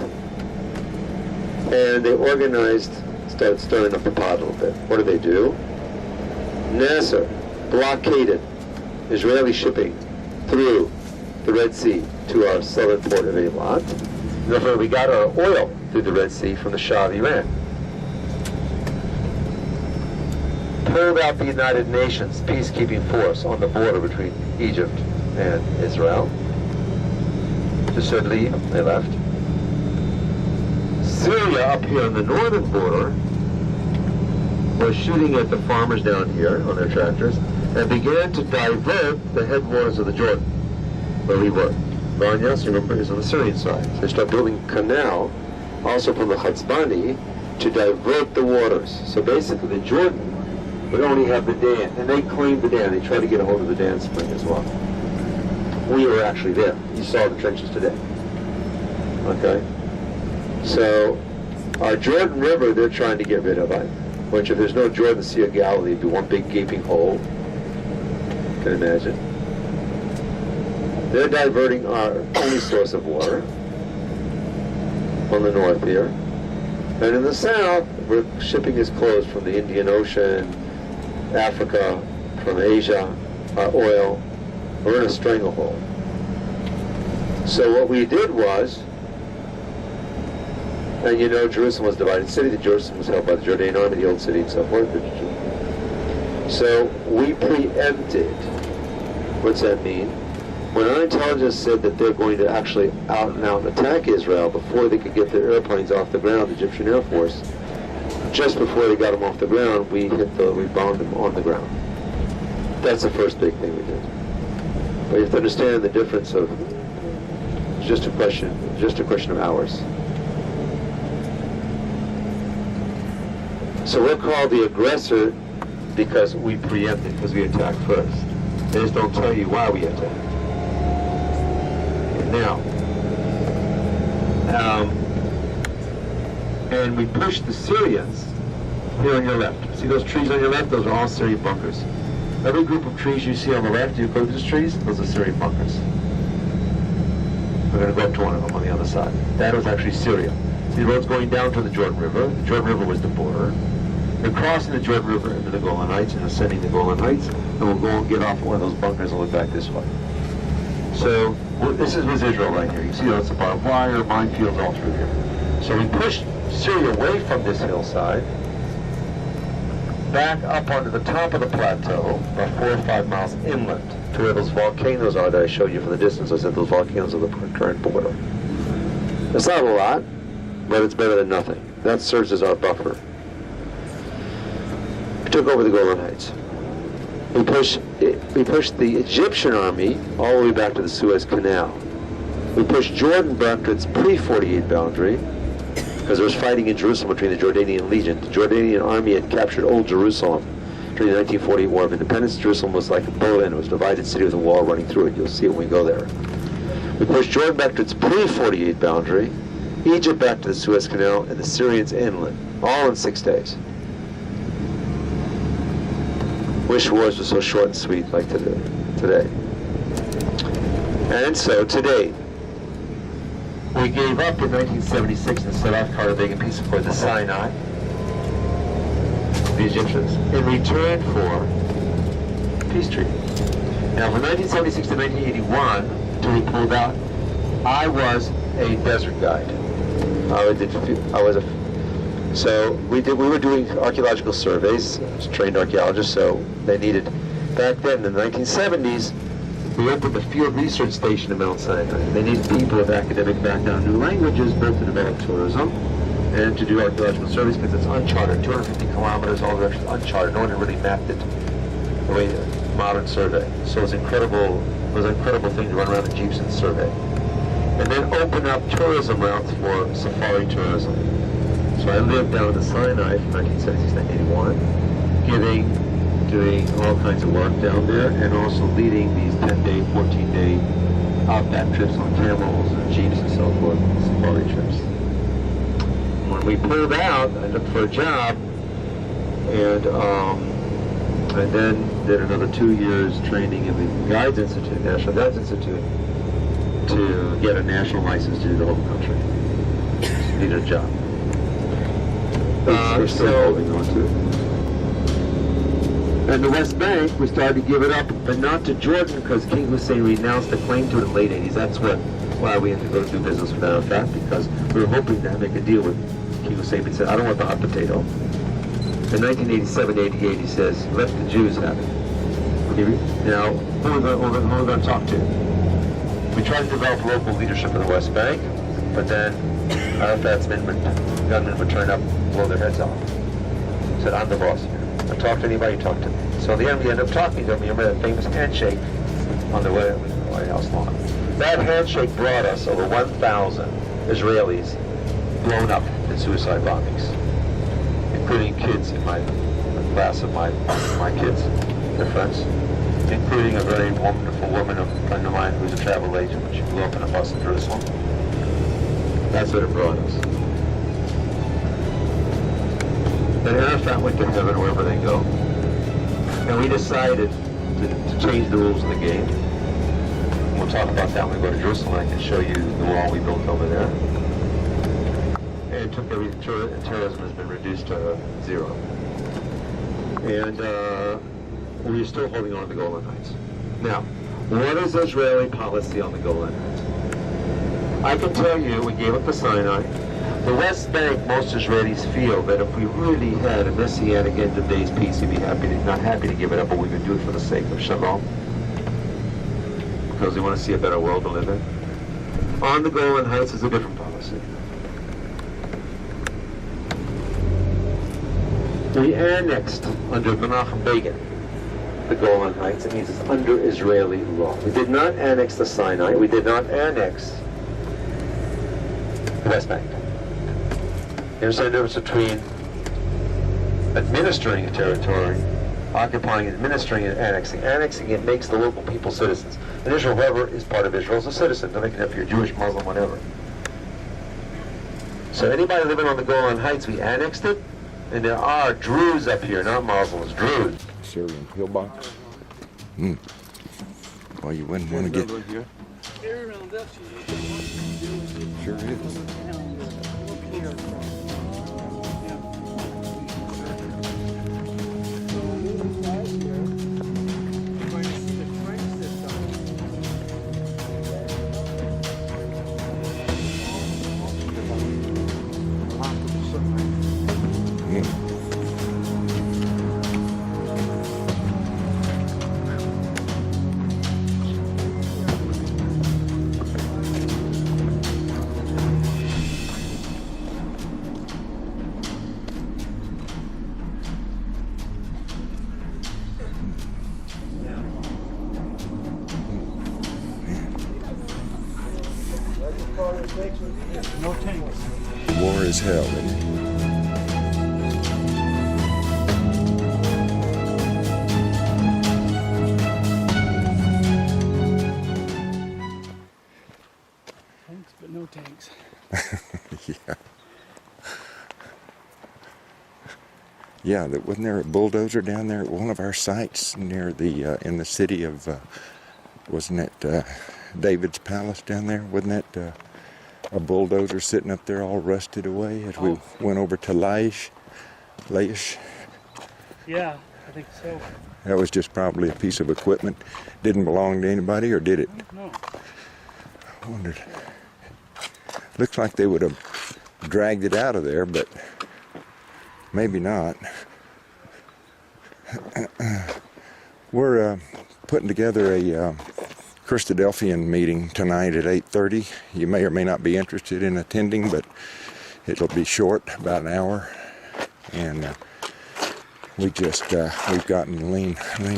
and they organized, started stirring up the pot a little bit. What did they do? Nasser blockaded Israeli shipping through the Red Sea to our southern port of Eilat. Therefore, we got our oil through the Red Sea from the Shah of Iran. Pulled out the United Nations peacekeeping force on the border between Egypt and Israel. Just said leave, they left. Syria up here on the northern border was shooting at the farmers down here on their tractors and began to divert the headwaters of the Jordan, where we were. Banyas, remember, is on the Syrian side. So they start building a canal, also from the Hatzbani, to divert the waters. So basically the Jordan would only have the dam, and they claimed the dam. They tried to get a hold of the dam spring as well. We were actually there. You saw the trenches today. Okay? So, our Jordan River, they're trying to get rid of it. Which, if there's no Jordan Sea of Galilee, it'd be one big gaping hole. You can imagine. They're diverting our only source of water on the north here. And in the south, where shipping is closed from the Indian Ocean, Africa, from Asia, our oil, we're in a stranglehold. So what we did was, and you know Jerusalem was a divided city. Jerusalem was held by the Jordanian army, the old city and so forth. So we preempted. What's that mean? When our intelligence said that they're going to actually out and out attack Israel before they could get their airplanes off the ground, the Egyptian Air Force, just before they got them off the ground, we bombed them on the ground. That's the first big thing we did. But you have to understand the difference of just a question of hours. So we're called the aggressor because we preempted, because we attacked first. They just don't tell you why we attacked. And now, and we pushed the Syrians here on your left. See those trees on your left? Those are all Syrian bunkers. Every group of trees you see on the left, you go to those trees, those are Syrian bunkers. We're going to go up to one of them on the other side. That was actually Syria. See the road's going down to the Jordan River. The Jordan River was the border. We're crossing the Jordan River into the Golan Heights and ascending the Golan Heights, and we'll go and get off one of those bunkers and look back this way. So this was Israel right here. You see that's a barbed wire, minefields all through here. So we pushed Syria away from this hillside, back up onto the top of the plateau, about 4 or 5 miles inland, to where those volcanoes are that I showed you from the distance. I said those volcanoes are the current border. It's not a lot, but it's better than nothing. That serves as our buffer. We took over the Golan Heights. We pushed the Egyptian army all the way back to the Suez Canal. We pushed Jordan back to its pre-48 boundary, because there was fighting in Jerusalem between the Jordanian Legion. The Jordanian army had captured Old Jerusalem during the 1948 War of Independence. Jerusalem was like a Berlin. It was a divided city with a wall running through it. You'll see it when we go there. We pushed Jordan back to its pre-48 boundary, Egypt back to the Suez Canal, and the Syrians inland, all in 6 days. Wish wars were so short and sweet like today. And so today, we gave up in 1976 and set off Carthage and peace accord the Sinai, the Egyptians, in return for peace treaty. Now from 1976 to 1981, until we pulled out, I was a desert guide. So we were doing archaeological surveys. I was a trained archaeologist, so they needed, back then in the 1970s, we opened the field research station in Mount Sinai. They needed people with academic background, new languages, both to develop tourism and to do archaeological surveys, because it's uncharted, 250 kilometers, all directions uncharted. No one had really mapped it the way modern survey. So it was incredible. It was an incredible thing to run around in jeeps and survey. And then open up tourism routes for safari tourism. So I lived down in Sinai from 1976 to 1981, doing all kinds of work down there, and also leading these 10-day, 14-day outback trips on camels and jeeps and so forth, safari trips. When we pulled out, I looked for a job, and then did another 2 years training in the Guides Institute, National Guides Institute, to get a national license to do the whole country. Just needed a job. We're still holding on to it. And the West Bank, we started to give it up, but not to Jordan, because King Hussein renounced the claim to it in the late 80s. That's why we had to go do business with Arafat, because we were hoping to make a deal with King Hussein. He said, I don't want the hot potato. In 1987-88, he says, let the Jews have it. Now, who are we going to talk to? We tried to develop local leadership in the West Bank, but then Arafat's gunmen would turn up, blow their heads off. He said, I'm the boss here. I talk to anybody, talk to me. So in the end, we ended up talking to him. You remember that famous handshake on the White House lawn? That handshake brought us over 1,000 Israelis blown up in suicide bombings, including kids in my class of my kids, their friends, including a very wonderful woman, a friend of mine who's a travel agent, when she blew up in a bus in Jerusalem. That's what it brought us. And Arafat went to heaven wherever they go. And we decided to change the rules of the game. We'll talk about that when we go to Jerusalem. I can show you the wall we built over there. And terrorism has been reduced to zero. And we're still holding on to the Golan Heights. Now, what is Israeli policy on the Golan Heights? I can tell you, we gave up the Sinai. The West Bank, most Israelis feel that if we really had a messianic end of days peace, we'd be not happy to give it up, but we would do it for the sake of shalom. Because we want to see a better world to live in. On the Golan Heights is a different policy. We annexed under Menachem Begin the Golan Heights. It means it's under Israeli law. We did not annex the Sinai. We did not annex the West Bank. There's a difference between administering a territory, occupying, administering, and annexing. Annexing it makes the local people citizens. In Israel, whoever is part of Israel is a citizen. Then they can have if you're Jewish, Muslim, whatever. So anybody living on the Golan Heights, we annexed it, and there are Druze up here, not Muslims, Druze. Syrian pillbox. Well, you wouldn't want to get. Sure is. No tanks. War is hell, isn't it? Tanks, but no tanks. Yeah. Yeah, wasn't there a bulldozer down there at one of our sites near the in the city of wasn't it David's Palace down there? Wasn't that a bulldozer sitting up there all rusted away as we went over to Laish? Yeah, I think so. That was just probably a piece of equipment. Didn't belong to anybody, or did it? No. I wondered. Looks like they would have dragged it out of there, but maybe not. We're putting together a Christadelphian meeting tonight at 8:30. You may or may not be interested in attending, but it'll be short, about an hour. And we've gotten Leen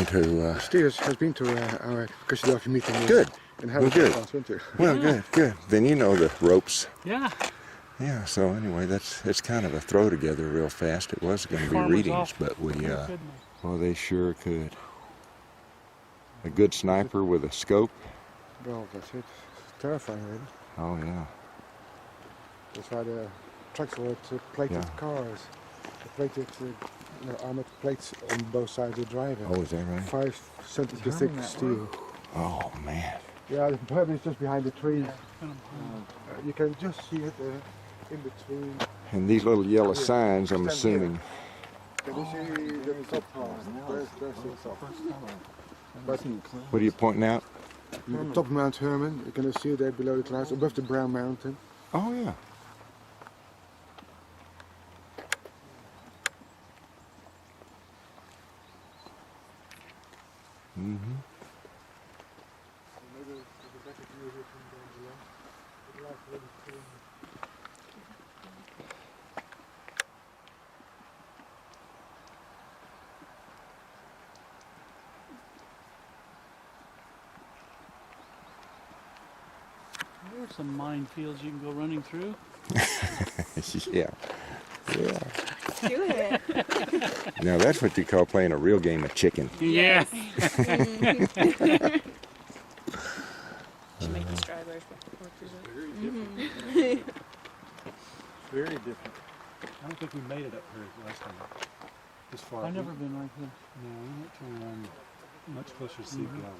to... Steers has been to our Christadelphian meeting. Good. In Well, good. last winter. Well, good. Then you know the ropes. Yeah. Yeah, so anyway, it's kind of a throw together real fast. It was going to be Farmers readings, off. but we, Couldn't they? well, they sure could. A good sniper with a scope. Well, that's it. It's terrifying, really. Oh, yeah. That's why the trucks were plated Yeah. cars. The plated, armored plates on both sides of the driver. Oh, is that right? 5 centimeters thick steel. Oh, man. Yeah, the permit is just behind the trees. You can just see it in between. And these little yellow signs, I'm assuming. Can you see the top part? There's the top. But What are you pointing out? the top of Mount Hermon, you can see it there below the clouds, above the Brown Mountain. Oh, yeah. Mm-hmm. There's some minefields you can go running through. Yeah. Yeah. Do it. Now that's what you call playing a real game of chicken. Yeah. Should make the strawberries work Very different. I don't think we made it up here last time. This far. I've never been right here. No, we went to around much closer to Sea Valley.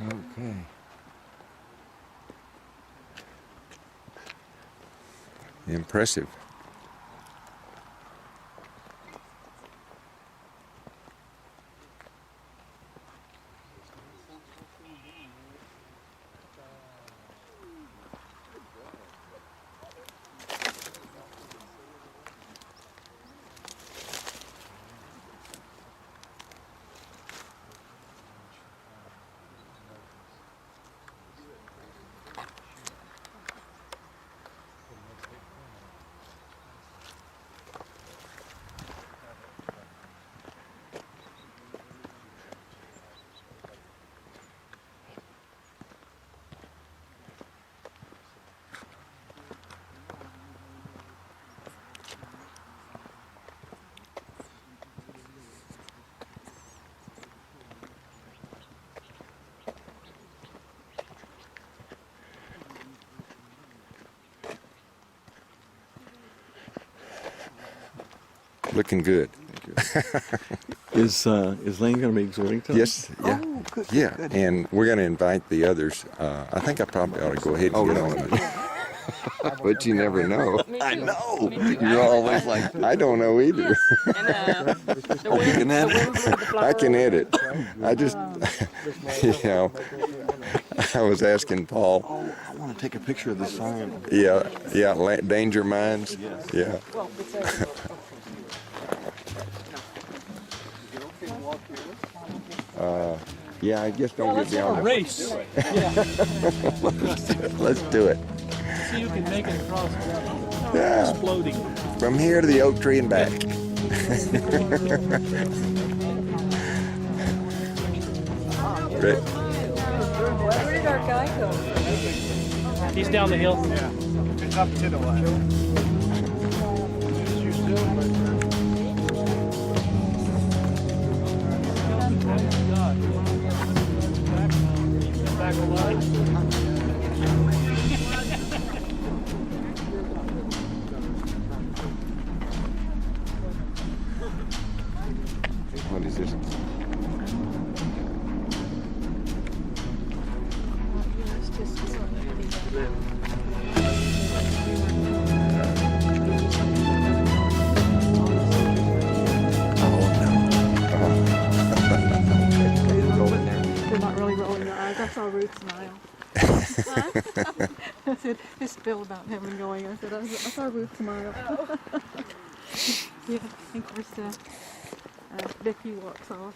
Okay. Impressive. Looking good. Is Leen going to be exhorting tonight? Yes. Yeah. Oh, good. Yeah. Good. And we're going to invite the others. I think I probably ought to go ahead and get on it. But you never know. I know. You're always like, I don't know either. I can edit. I just, you know, I was asking Paul. oh, I want to take a picture of the sign. Yeah, yeah, danger mines. Yeah. Yeah, I guess don't get down there. Race. Let's do it. See who can make it across without Yeah. exploding. From here to the oak tree and back. Great. Where did our guy go? He's down the hill. It's up to the line. Back alive. What is this? They're not really rolling their eyes. I saw Ruth smile. I said, it's Bill about him and going. I said, I saw Ruth smile. Yeah, and of course, Becky walks off.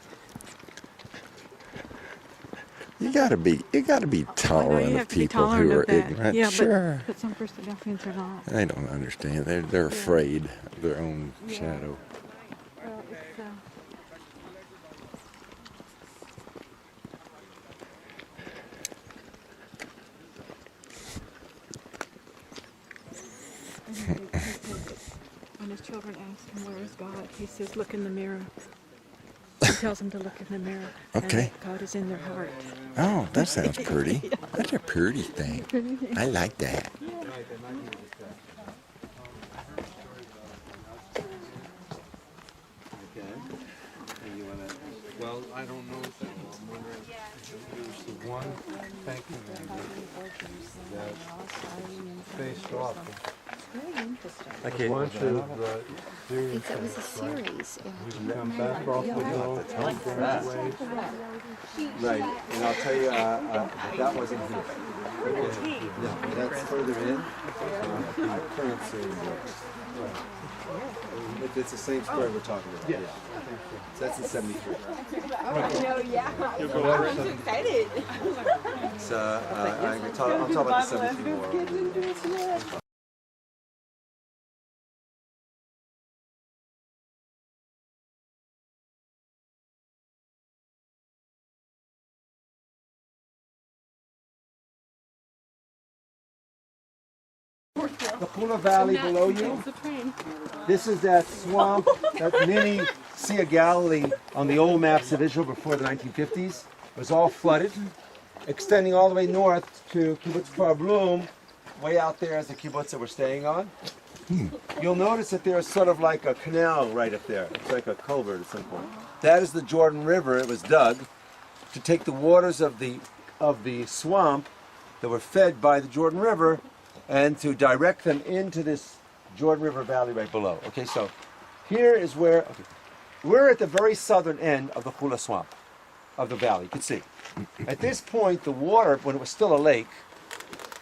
You gotta be I know tolerant you of have to be people who tolerant are of that. ignorant. Yeah, Sure. but some Christadelphians are not. They don't understand. They're afraid of their own shadow. Well, it's, when his children ask him where is God, he says, look in the mirror. He tells them to look in the mirror. Okay. And God is in their heart. Oh, that sounds pretty. That's a pretty thing. I like that. Well, I don't know if I'm wondering there's the one thanking member that faced off a bunch of Syrian It was a series. who come back off the hill, branch away. Right, and I'll tell you, that wasn't here. Okay. No, that's further in. The current Syrian books. If it's the same square we're talking about. Yeah. So that's in 73. No, yeah. I'm so excited. So I'm talking about the 73 war. The Pula Valley below you. This is that swamp, that mini Sea of Galilee on the old maps of Israel before the 1950s. It was all flooded, extending all the way north to Kibbutz Kfar Blum, way out there as the kibbutz that we're staying on. You'll notice that there's sort of like a canal right up there. It's like a culvert at some point. That is the Jordan River. It was dug to take the waters of the swamp that were fed by the Jordan River and to direct them into this Jordan River Valley right below. Okay, so here is where, we're at the very southern end of the Hula Swamp, of the valley, you can see. At this point, the water, when it was still a lake,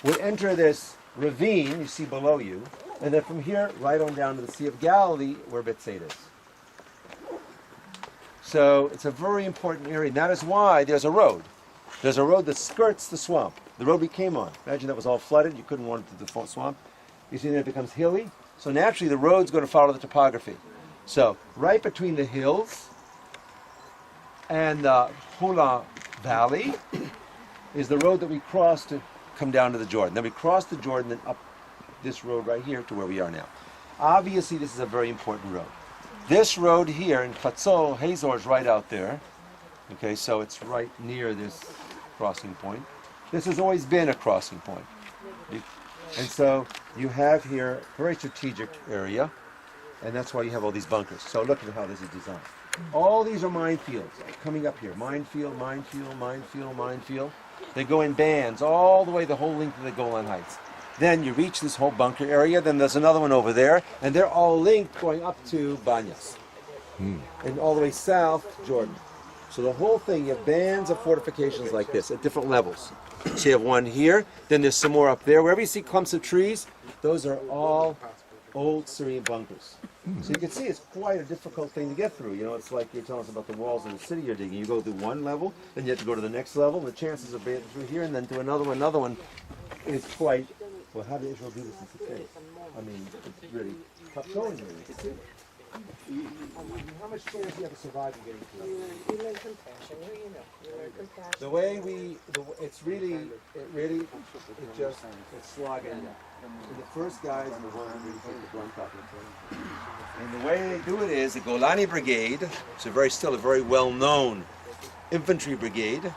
would enter this ravine you see below you, and then from here, right on down to the Sea of Galilee, where Bethsaida is. So it's a very important area, and that is why there's a road. There's a road that skirts the swamp. The road we came on. Imagine that was all flooded. You couldn't run through the swamp. You see that it becomes hilly. So naturally the road's going to follow the topography. So right between the hills and the Hula Valley is the road that we crossed to come down to the Jordan. Then we crossed the Jordan and up this road right here to where we are now. Obviously this is a very important road. This road here in Hatzor, Hatzor is right out there. Okay, so it's right near this crossing point. This has always been a crossing point. And so you have here a very strategic area. And that's why you have all these bunkers. So look at how this is designed. All these are minefields coming up here. Minefield, minefield, minefield, minefield. They go in bands all the way the whole length of the Golan Heights. Then you reach this whole bunker area. Then there's another one over there. And they're all linked going up to Banyas. And all the way south, Jordan. So the whole thing, you have bands of fortifications like this at different levels. So you have one here, then there's some more up there. Wherever you see clumps of trees, those are all old Syrian bunkers. So you can see it's quite a difficult thing to get through. You know, it's like you're telling us about the walls of the city you're digging. You go through one level, then you have to go to the next level. The chances of being through here and then to another one is quite, well, how did Israel do this in 6 days? I mean, it's really tough going here. You can see it. How much chance do you have to survive in getting through? You learn compassion. You learn compassion. The way it's slogging. And the first guys are the ones who really take the brunt of it. And the way they do it is the Golani Brigade, it's still a very well-known infantry brigade.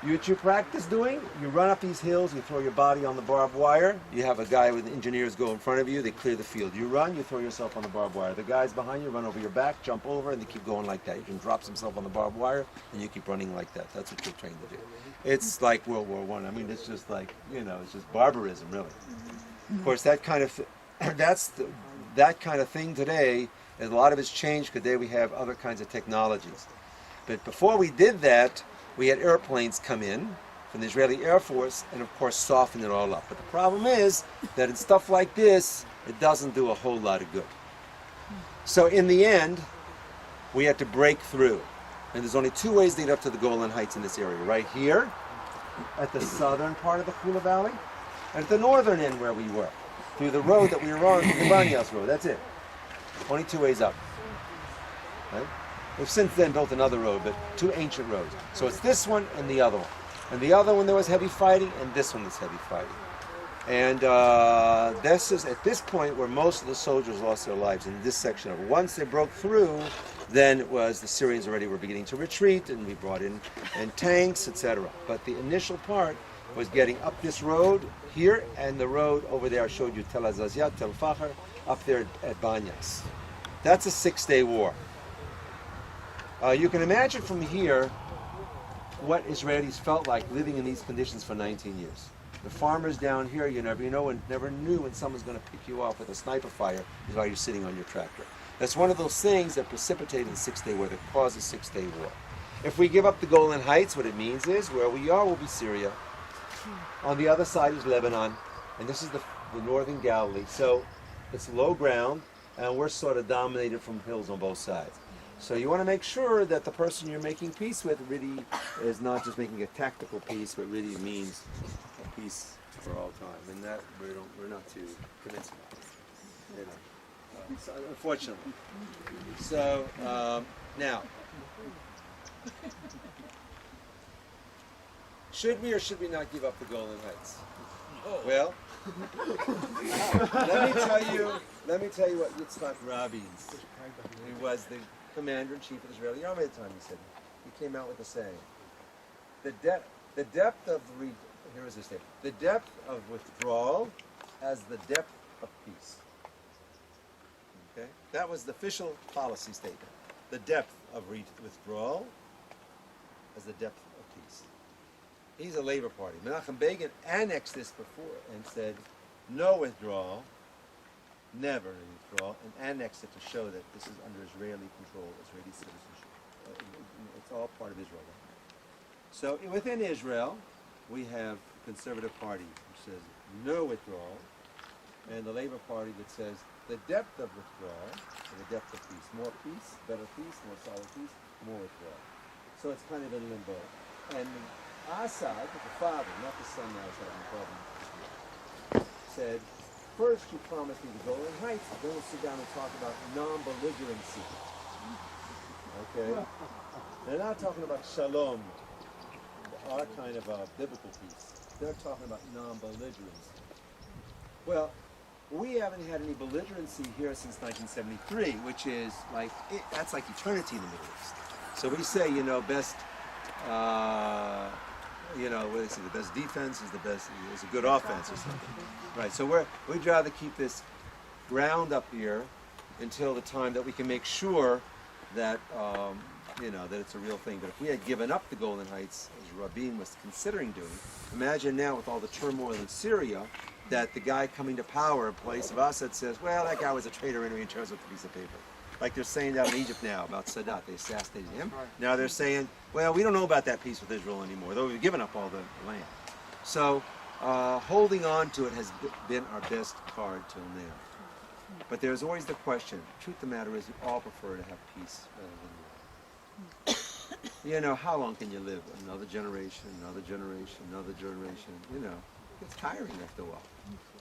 What you practice doing, you run up these hills, you throw your body on the barbed wire, you have a guy with engineers go in front of you, they clear the field. You run, you throw yourself on the barbed wire. The guys behind you run over your back, jump over, and they keep going like that. You can drop himself on the barbed wire, and you keep running like that. That's what you're trained to do. It's like World War I. I mean, it's just like, it's just barbarism, really. Of course, that kind of thing today, a lot of it's changed because today we have other kinds of technologies. But before we did that, we had airplanes come in from the Israeli Air Force and, of course, soften it all up. But the problem is that in stuff like this, it doesn't do a whole lot of good. So in the end, we had to break through. And there's only two ways to get up to the Golan Heights in this area. Right here, at the southern part of the Kula Valley, and at the northern end where we were, through the road that we were on, the Banyas Road. That's it. Only two ways up. Right? We've since then built another road, but two ancient roads. So it's this one and the other one. And the other one there was heavy fighting, and this one was heavy fighting. And this is at this point where most of the soldiers lost their lives in this section of it. Once they broke through, then it was the Syrians already were beginning to retreat, and we brought in tanks, etc. But the initial part was getting up this road here, and the road over there I showed you, Tel Azazia, Tel Fachar, up there at Banyas. That's a 6-day war. You can imagine from here what Israelis felt like living in these conditions for 19 years. The farmers down here, never knew when someone's going to pick you off with a sniper fire while you're sitting on your tractor. That's one of those things that precipitated the 6-day war, that caused the 6-day war. If we give up the Golan Heights, what it means is where we are will be Syria. On the other side is Lebanon, and this is the northern Galilee. So it's low ground, and we're sort of dominated from hills on both sides. So you want to make sure that the person you're making peace with really is not just making a tactical peace, but really means a peace for all time, and that we're not too convinced about, so, unfortunately. So now, should we or should we not give up the Golan Heights? Well, let me tell you what Yitzhak Rabin, who was the commander-in-chief of the Israeli army at the time, he said. He came out with a saying: the depth of withdrawal as the depth of peace. Okay, that was the official policy statement. The depth of withdrawal as the depth of peace. He's a Labor Party. Menachem Begin annexed this before and said, no withdrawal, never withdrawal, and annexed it to show that this is under Israeli control, Israeli citizenship. It's all part of Israel. So within Israel, we have the Conservative Party, which says no withdrawal, and the Labor Party that says the depth of withdrawal and the depth of peace. More peace, better peace, more solid peace, more withdrawal. So it's kind of in limbo. And Assad, the father, not the son now is having a problem, said, first you promised me the Golan Heights, then we'll sit down and talk about non-belligerency. Okay? They're not talking about shalom, our kind of biblical peace. They're talking about non-belligerency. Well, we haven't had any belligerency here since 1973, which is like, that's like eternity in the Middle East. So we say, best, what do they say, the best defense is a good offense or something. Right, so we'd rather keep this ground up here until the time that we can make sure that you know, that it's a real thing. But if we had given up the Golan Heights, as Rabin was considering doing, imagine now with all the turmoil in Syria, that the guy coming to power in place of Assad says, well, that guy was a traitor anyway, in terms of a piece of paper. Like they're saying down in Egypt now about Sadat, they assassinated him. Now they're saying, well, we don't know about that peace with Israel anymore, though we've given up all the land. So holding on to it has been our best card till now. But there's always the question, truth of the matter is, we all prefer to have peace rather than war. You know, how long can you live? Another generation, another generation, another generation, you know, it's tiring after a while.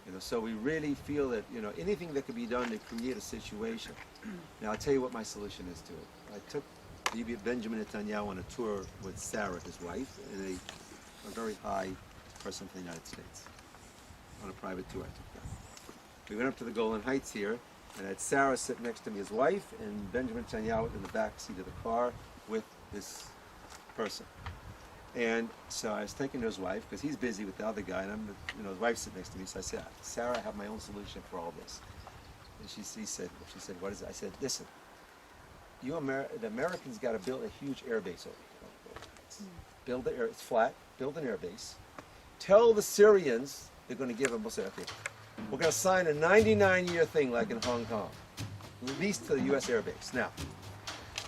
You know, so we really feel that, you know, anything that could be done to create a situation. Now, I'll tell you what my solution is to it. I took Benjamin Netanyahu on a tour with Sarah, his wife, and a very high person from the United States. On a private tour, I took them. We went up to the Golan Heights here, and I had Sarah sit next to me, his wife, and Benjamin Netanyahu in the back seat of the car with this person. And so I was taking to his wife, because he's busy with the other guy, and you know, his wife sitting next to me. So I said, Sarah, I have my own solution for all this. And she said, what is it? I said, listen, the Americans got to build a huge air base over here. Build the air, it's flat, build an air base. Tell the Syrians they're going to give them, we'll say, okay, we're going to sign a 99-year thing like in Hong Kong, lease to the U.S. air base. Now,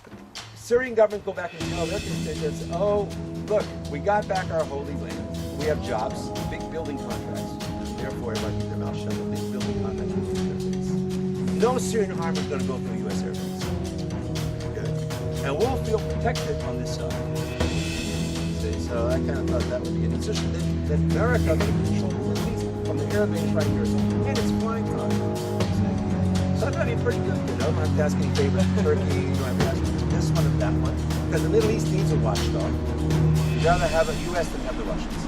the Syrian government go back and tell Americans, oh, look, we got back our holy land. We have jobs, big building contracts. Therefore, everybody keep their mouth shut. Big building contracts with the air base. No Syrian army is going to go through a U.S. air base. Good. And we'll feel protected on this side. See, so I kind of thought that would be an insertion that America could control the Middle East from the air base right here. And it's flying contracts. So I thought it'd be pretty good, you know. I don't have to ask any favors from Turkey, you don't have to ask this one or that one. Because the Middle East needs a watchdog. You'd rather have a U.S. than have the Russians.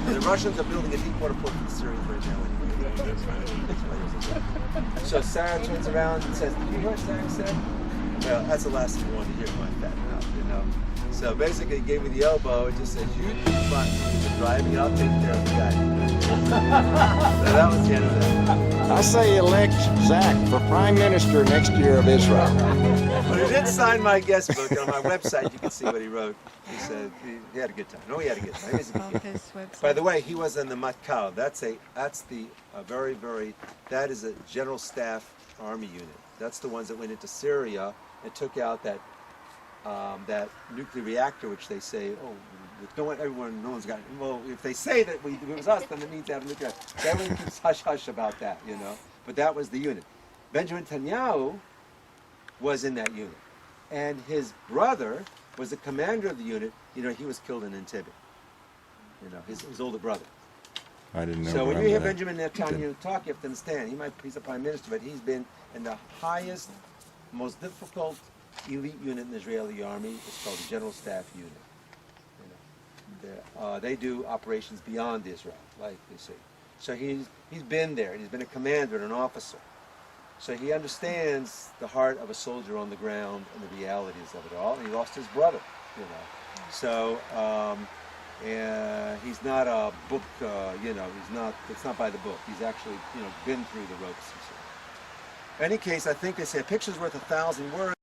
And the Russians are building a deep water port for the Syrians right now anyway. So Sarah turns around and says, did you hear what Sarah said? Well, that's the last thing you want to hear, my fat mouth, you know. So basically he gave me the elbow and just said, you fine, you can drive me, I'll take care of the guy. So that was the end of that. I say elect Zach for Prime Minister next year of Israel. But he did sign my guest book. On my website, you can see what he wrote. He said he had a good time. No, he had a good time. He was a good kid. By the way, he was in the Matkal. That's that is a general staff army unit. That's the ones that went into Syria and took out that that nuclear reactor, which they say, oh, no one's got it. Well, if they say that it was us, then it means they have a nuclear reactor. Everyone keeps hush-hush about that, you know. But that was the unit. Benjamin Netanyahu was in that unit. And his brother was the commander of the unit. You know, he was killed in Entebbe. You know, his older brother. I didn't know. So when you hear Benjamin Netanyahu talk, you have to understand, he's the prime minister, but he's been in the highest, most difficult elite unit in the Israeli army. It's called the General Staff Unit. They do operations beyond Israel, like they say. So he's been there, and he's been a commander and an officer. So he understands the heart of a soldier on the ground and the realities of it all. And he lost his brother, you know. So he's not a book, you know. It's not by the book. He's actually, you know, been through the ropes. In any case, I think they say a picture's worth 1,000 words.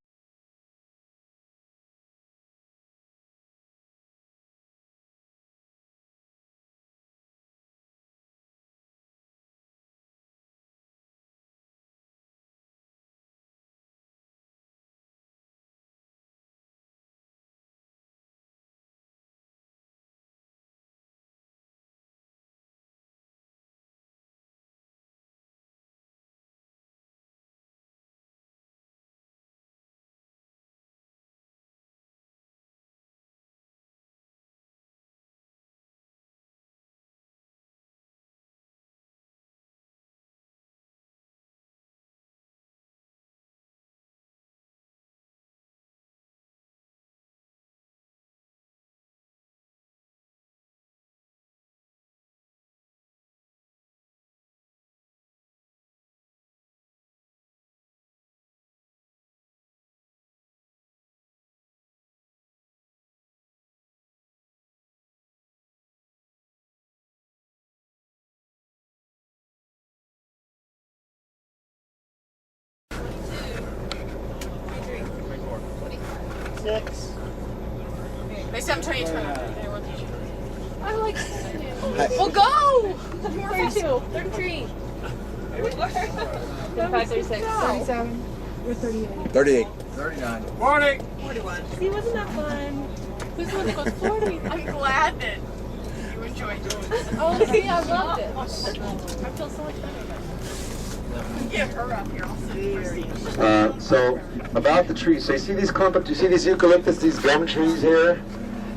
36. They said I'm turning 20. I like Well, go! 32. 33. 35, 36. 37 or 38. 38. 39. 40. 41. See, wasn't that fun? Who's the one that goes 40? I'm glad that you enjoyed doing it. Oh, see, I loved it. I feel so much better. Get her up here. I'll sit So about the trees, so you see these you see these eucalyptus, these gum trees here?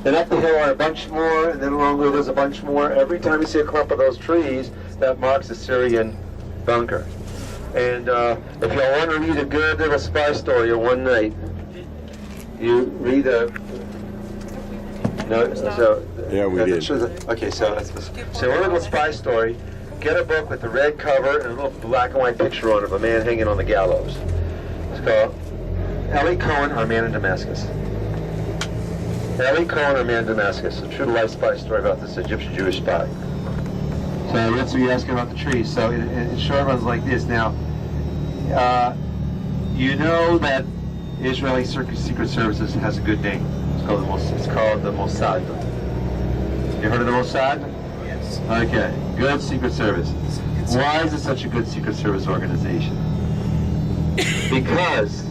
And up the hill are a bunch more, and then along the way there's a bunch more. Every time you see a clump of those trees, that marks a Syrian bunker. And if y'all want to read a good little spy story of one night, you read a... No, so... Yeah, we did. Okay, so one little spy story. Get a book with a red cover and a little black and white picture on it of a man hanging on the gallows. It's called Eli Cohen, Our Man in Damascus. Eli Cohen, Our Man in Damascus, a true life spy story about this Egyptian Jewish spy. So that's what you're asking about the trees. So it short runs like this. Now, you know that Israeli Secret Services has a good name. It's called the Mossad. You heard of the Mossad? Yes. Okay, good Secret Service. Why is it such a good Secret Service organization? Because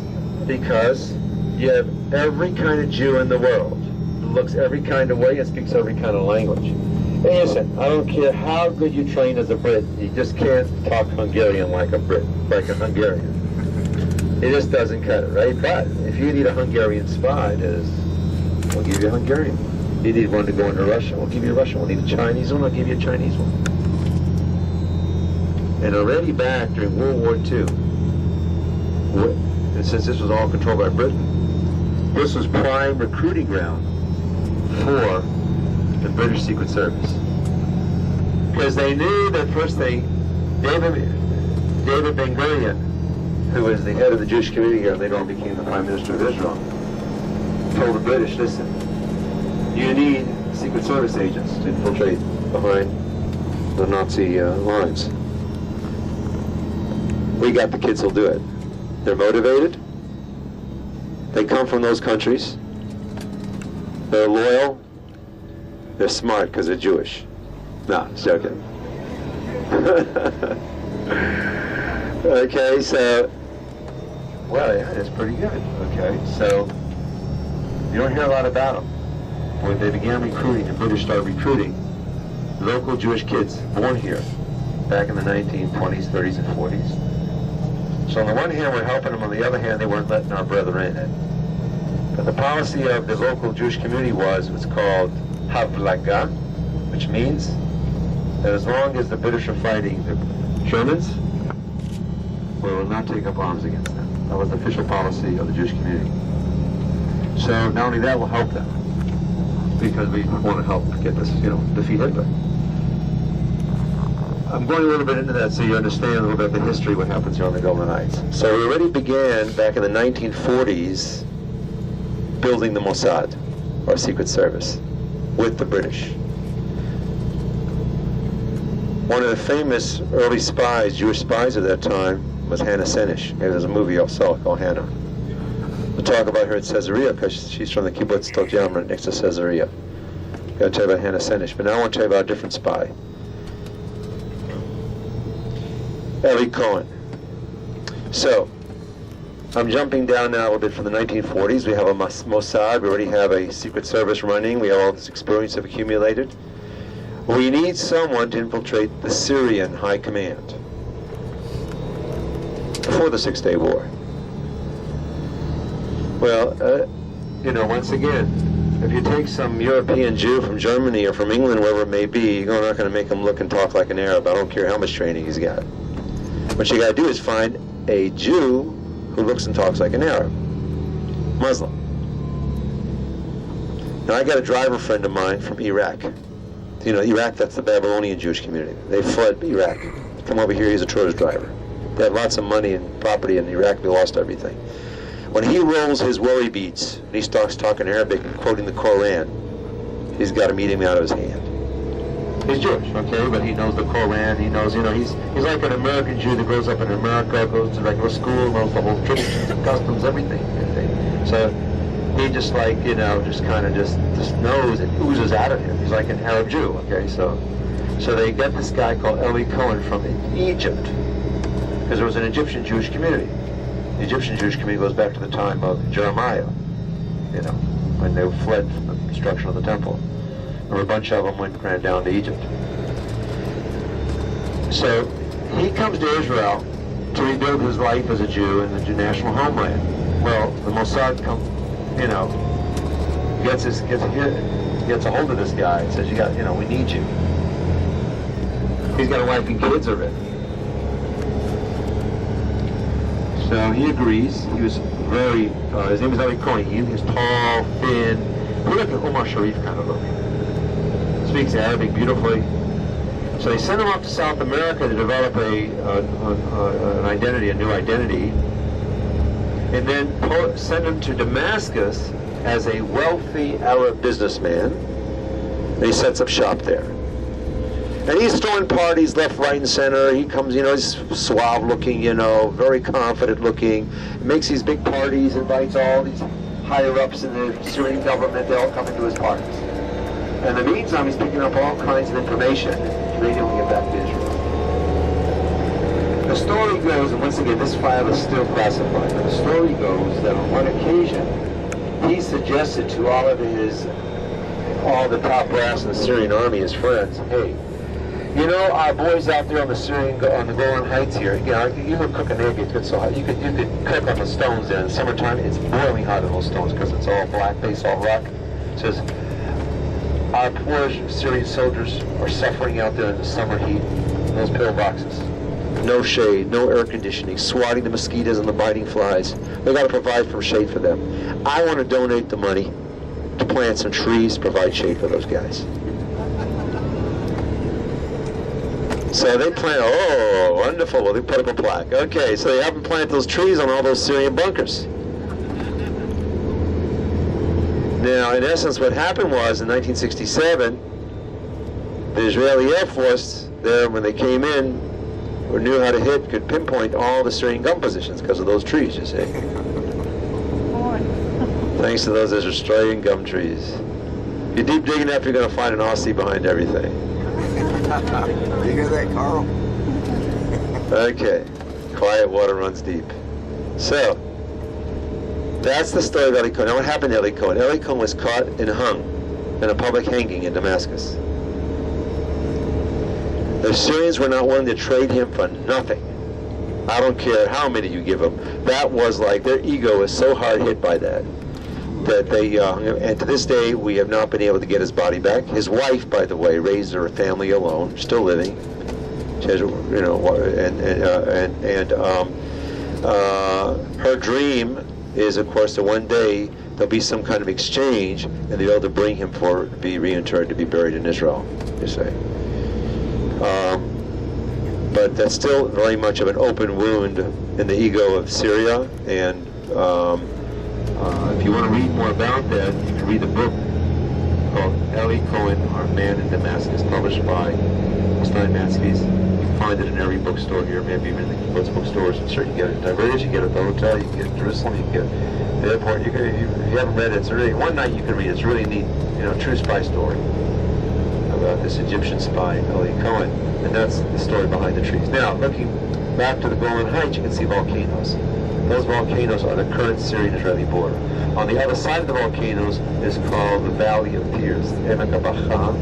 you have every kind of Jew in the world who looks every kind of way and speaks every kind of language. And listen, I don't care how good you train as a Brit, you just can't talk Hungarian like a Brit, like a Hungarian. It just doesn't cut it, right? But if you need a Hungarian spy, we'll give you a Hungarian. You need one to go into Russia, we'll give you a Russian one. You need a Chinese one, I'll give you a Chinese one. And already back during World War II, and since this was all controlled by Britain, this was prime recruiting ground for the British Secret Service. Because they knew that first David Ben-Gurion, who was the head of the Jewish community here, later on became the Prime Minister of Israel, told the British, listen, you need Secret Service agents to infiltrate behind the Nazi lines. We got the kids who'll do it. They're motivated. They come from those countries. They're loyal. They're smart because they're Jewish. No, it's joking. Okay, so, well, yeah, it's pretty good. Okay, so you don't hear a lot about them. When they began recruiting, the British started recruiting local Jewish kids born here back in the 1920s, 30s, and 40s. So on the one hand, we're helping them. On the other hand, they weren't letting our brethren in. But the policy of the local Jewish community was called Havlaga, which means that as long as the British are fighting the Germans, we will not take up arms against them. That was the official policy of the Jewish community. So not only that, will help them, because we want to help get this, defeat Hitler. I'm going a little bit into that so you understand a little bit of the history of what happens here on the Golden Knights. So we already began back in the 1940s building the Mossad, or Secret Service, with the British. One of the famous early spies, Jewish spies at that time, was Hannah Senesh. Maybe there's a movie I saw called Hannah. We'll talk about her at Caesarea because she's from the kibbutz Tot Yam right next to Caesarea. I'm going to tell you about Hannah Senesh, but now I want to tell you about a different spy. Eli Cohen. So, I'm jumping down now a little bit from the 1940s. We have a Mossad. We already have a Secret Service running. We have all this experience have accumulated. We need someone to infiltrate the Syrian High Command before the Six-Day War. Well, once again, if you take some European Jew from Germany or from England, wherever it may be, you're not going to make him look and talk like an Arab. I don't care how much training he's got. What you got to do is find a Jew who looks and talks like an Arab, Muslim. Now, I got a driver friend of mine from Iraq. Iraq, that's the Babylonian Jewish community. They fled Iraq. Come over here, he's a tourist driver. They had lots of money and property in Iraq. They lost everything. When he rolls his worry beads and he starts talking Arabic and quoting the Koran, he's got to meet him out of his hand. He's Jewish, okay, but he knows the Koran. He knows, he's like an American Jew that grows up in America, goes to regular school, knows the whole traditions and customs, everything. So he just like, you know, just kind of just knows, it oozes out of him. He's like an Arab Jew, okay? So they get this guy called Eli Cohen from Egypt, because there was an Egyptian Jewish community. The Egyptian Jewish community goes back to the time of Jeremiah, you know, when they fled from the destruction of the temple. There were a bunch of them ran down to Egypt. So he comes to Israel to rebuild his life as a Jew in the national homeland. Well, the Mossad gets a hold of this guy and says, we need you. He's got a wife and kids already. So he agrees. He was very, his name is Eli Cohen. He was tall, thin, he looked like an Omar Sharif kind of look. Speaks Arabic beautifully. So they send him off to South America to develop an identity, a new identity, and then send him to Damascus as a wealthy Arab businessman. And he sets up shop there. And he's throwing parties left, right, and center. He comes, he's suave looking, very confident looking. He makes these big parties, invites all these higher ups in the Syrian government. They all come into his parties. And in the meantime, he's picking up all kinds of information to read when we get back to Israel. The story goes, and once again, this file is still classified, but the story goes that on one occasion, he suggested to all the top brass in the Syrian army, his friends, hey, our boys out there on the Golan Heights here, you could cook an egg, it gets so hot. You could cook on the stones there. In the summertime, it's boiling hot on those stones because it's all black basalt rock. It says, our poor Syrian soldiers are suffering out there in the summer heat in those pillboxes. No shade, no air conditioning, swatting the mosquitoes and the biting flies. They've got to provide for shade for them. I want to donate the money to plant some trees to provide shade for those guys. So they plant, wonderful, well, they put up a plaque. Okay, so they have them plant those trees on all those Syrian bunkers. Now, in essence, what happened was, in 1967, the Israeli Air Force there, when they came in, or knew how to hit, could pinpoint all the Syrian gun positions because of those trees, you see. Thanks to those Australian gum trees. If you deep dig enough, you're going to find an Aussie behind everything. You hear that, Carl? Okay. Quiet water runs deep. So, that's the story of Eli Cohen. Now, what happened to Eli Cohen? Eli Cohen was caught and hung in a public hanging in Damascus. The Syrians were not willing to trade him for nothing. I don't care how many you give them. That was like, their ego was so hard hit by that they, and to this day, we have not been able to get his body back. His wife, by the way, raised her family alone, still living. She has, her dream is, of course, that one day there'll be some kind of exchange, and they'll be able to bring him to be reinterred, to be buried in Israel, you say. But that's still very much of an open wound in the ego of Syria, and if you want to read more about that, you can read the book called Eli Cohen, Our Man in Damascus, published by Steinmatzky's. You can find it in every bookstore here, maybe even in the kibbutz bookstores. I'm sure you can get it in Divergence, you can get it at the hotel, you can get it in Jerusalem, you can get it at the airport. If you haven't read it, it's really, one night you can read it. It's really neat, true spy story about this Egyptian spy, Eli Cohen. And that's the story behind the trees. Now, looking back to the Golan Heights, you can see volcanoes. Those volcanoes are the current Syrian-Israeli border. On the other side of the volcanoes is called the Valley of Tears, Emek HaBacha.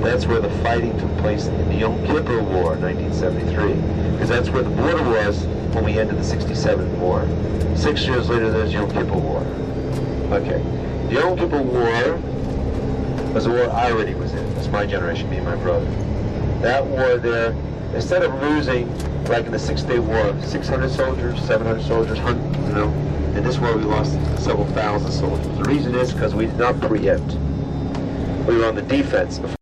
That's where the fighting took place in the Yom Kippur War, 1973. Because that's where the border was when we ended the 67 war. 6 years later, there's Yom Kippur War. Okay. The Yom Kippur War was a war I already was in. That's my generation, me and my brother. That war there, instead of losing, like in the 6-day war, 600 soldiers, 700 soldiers, in this war we lost several thousand soldiers. The reason is because we did not preempt. We were on the defense before.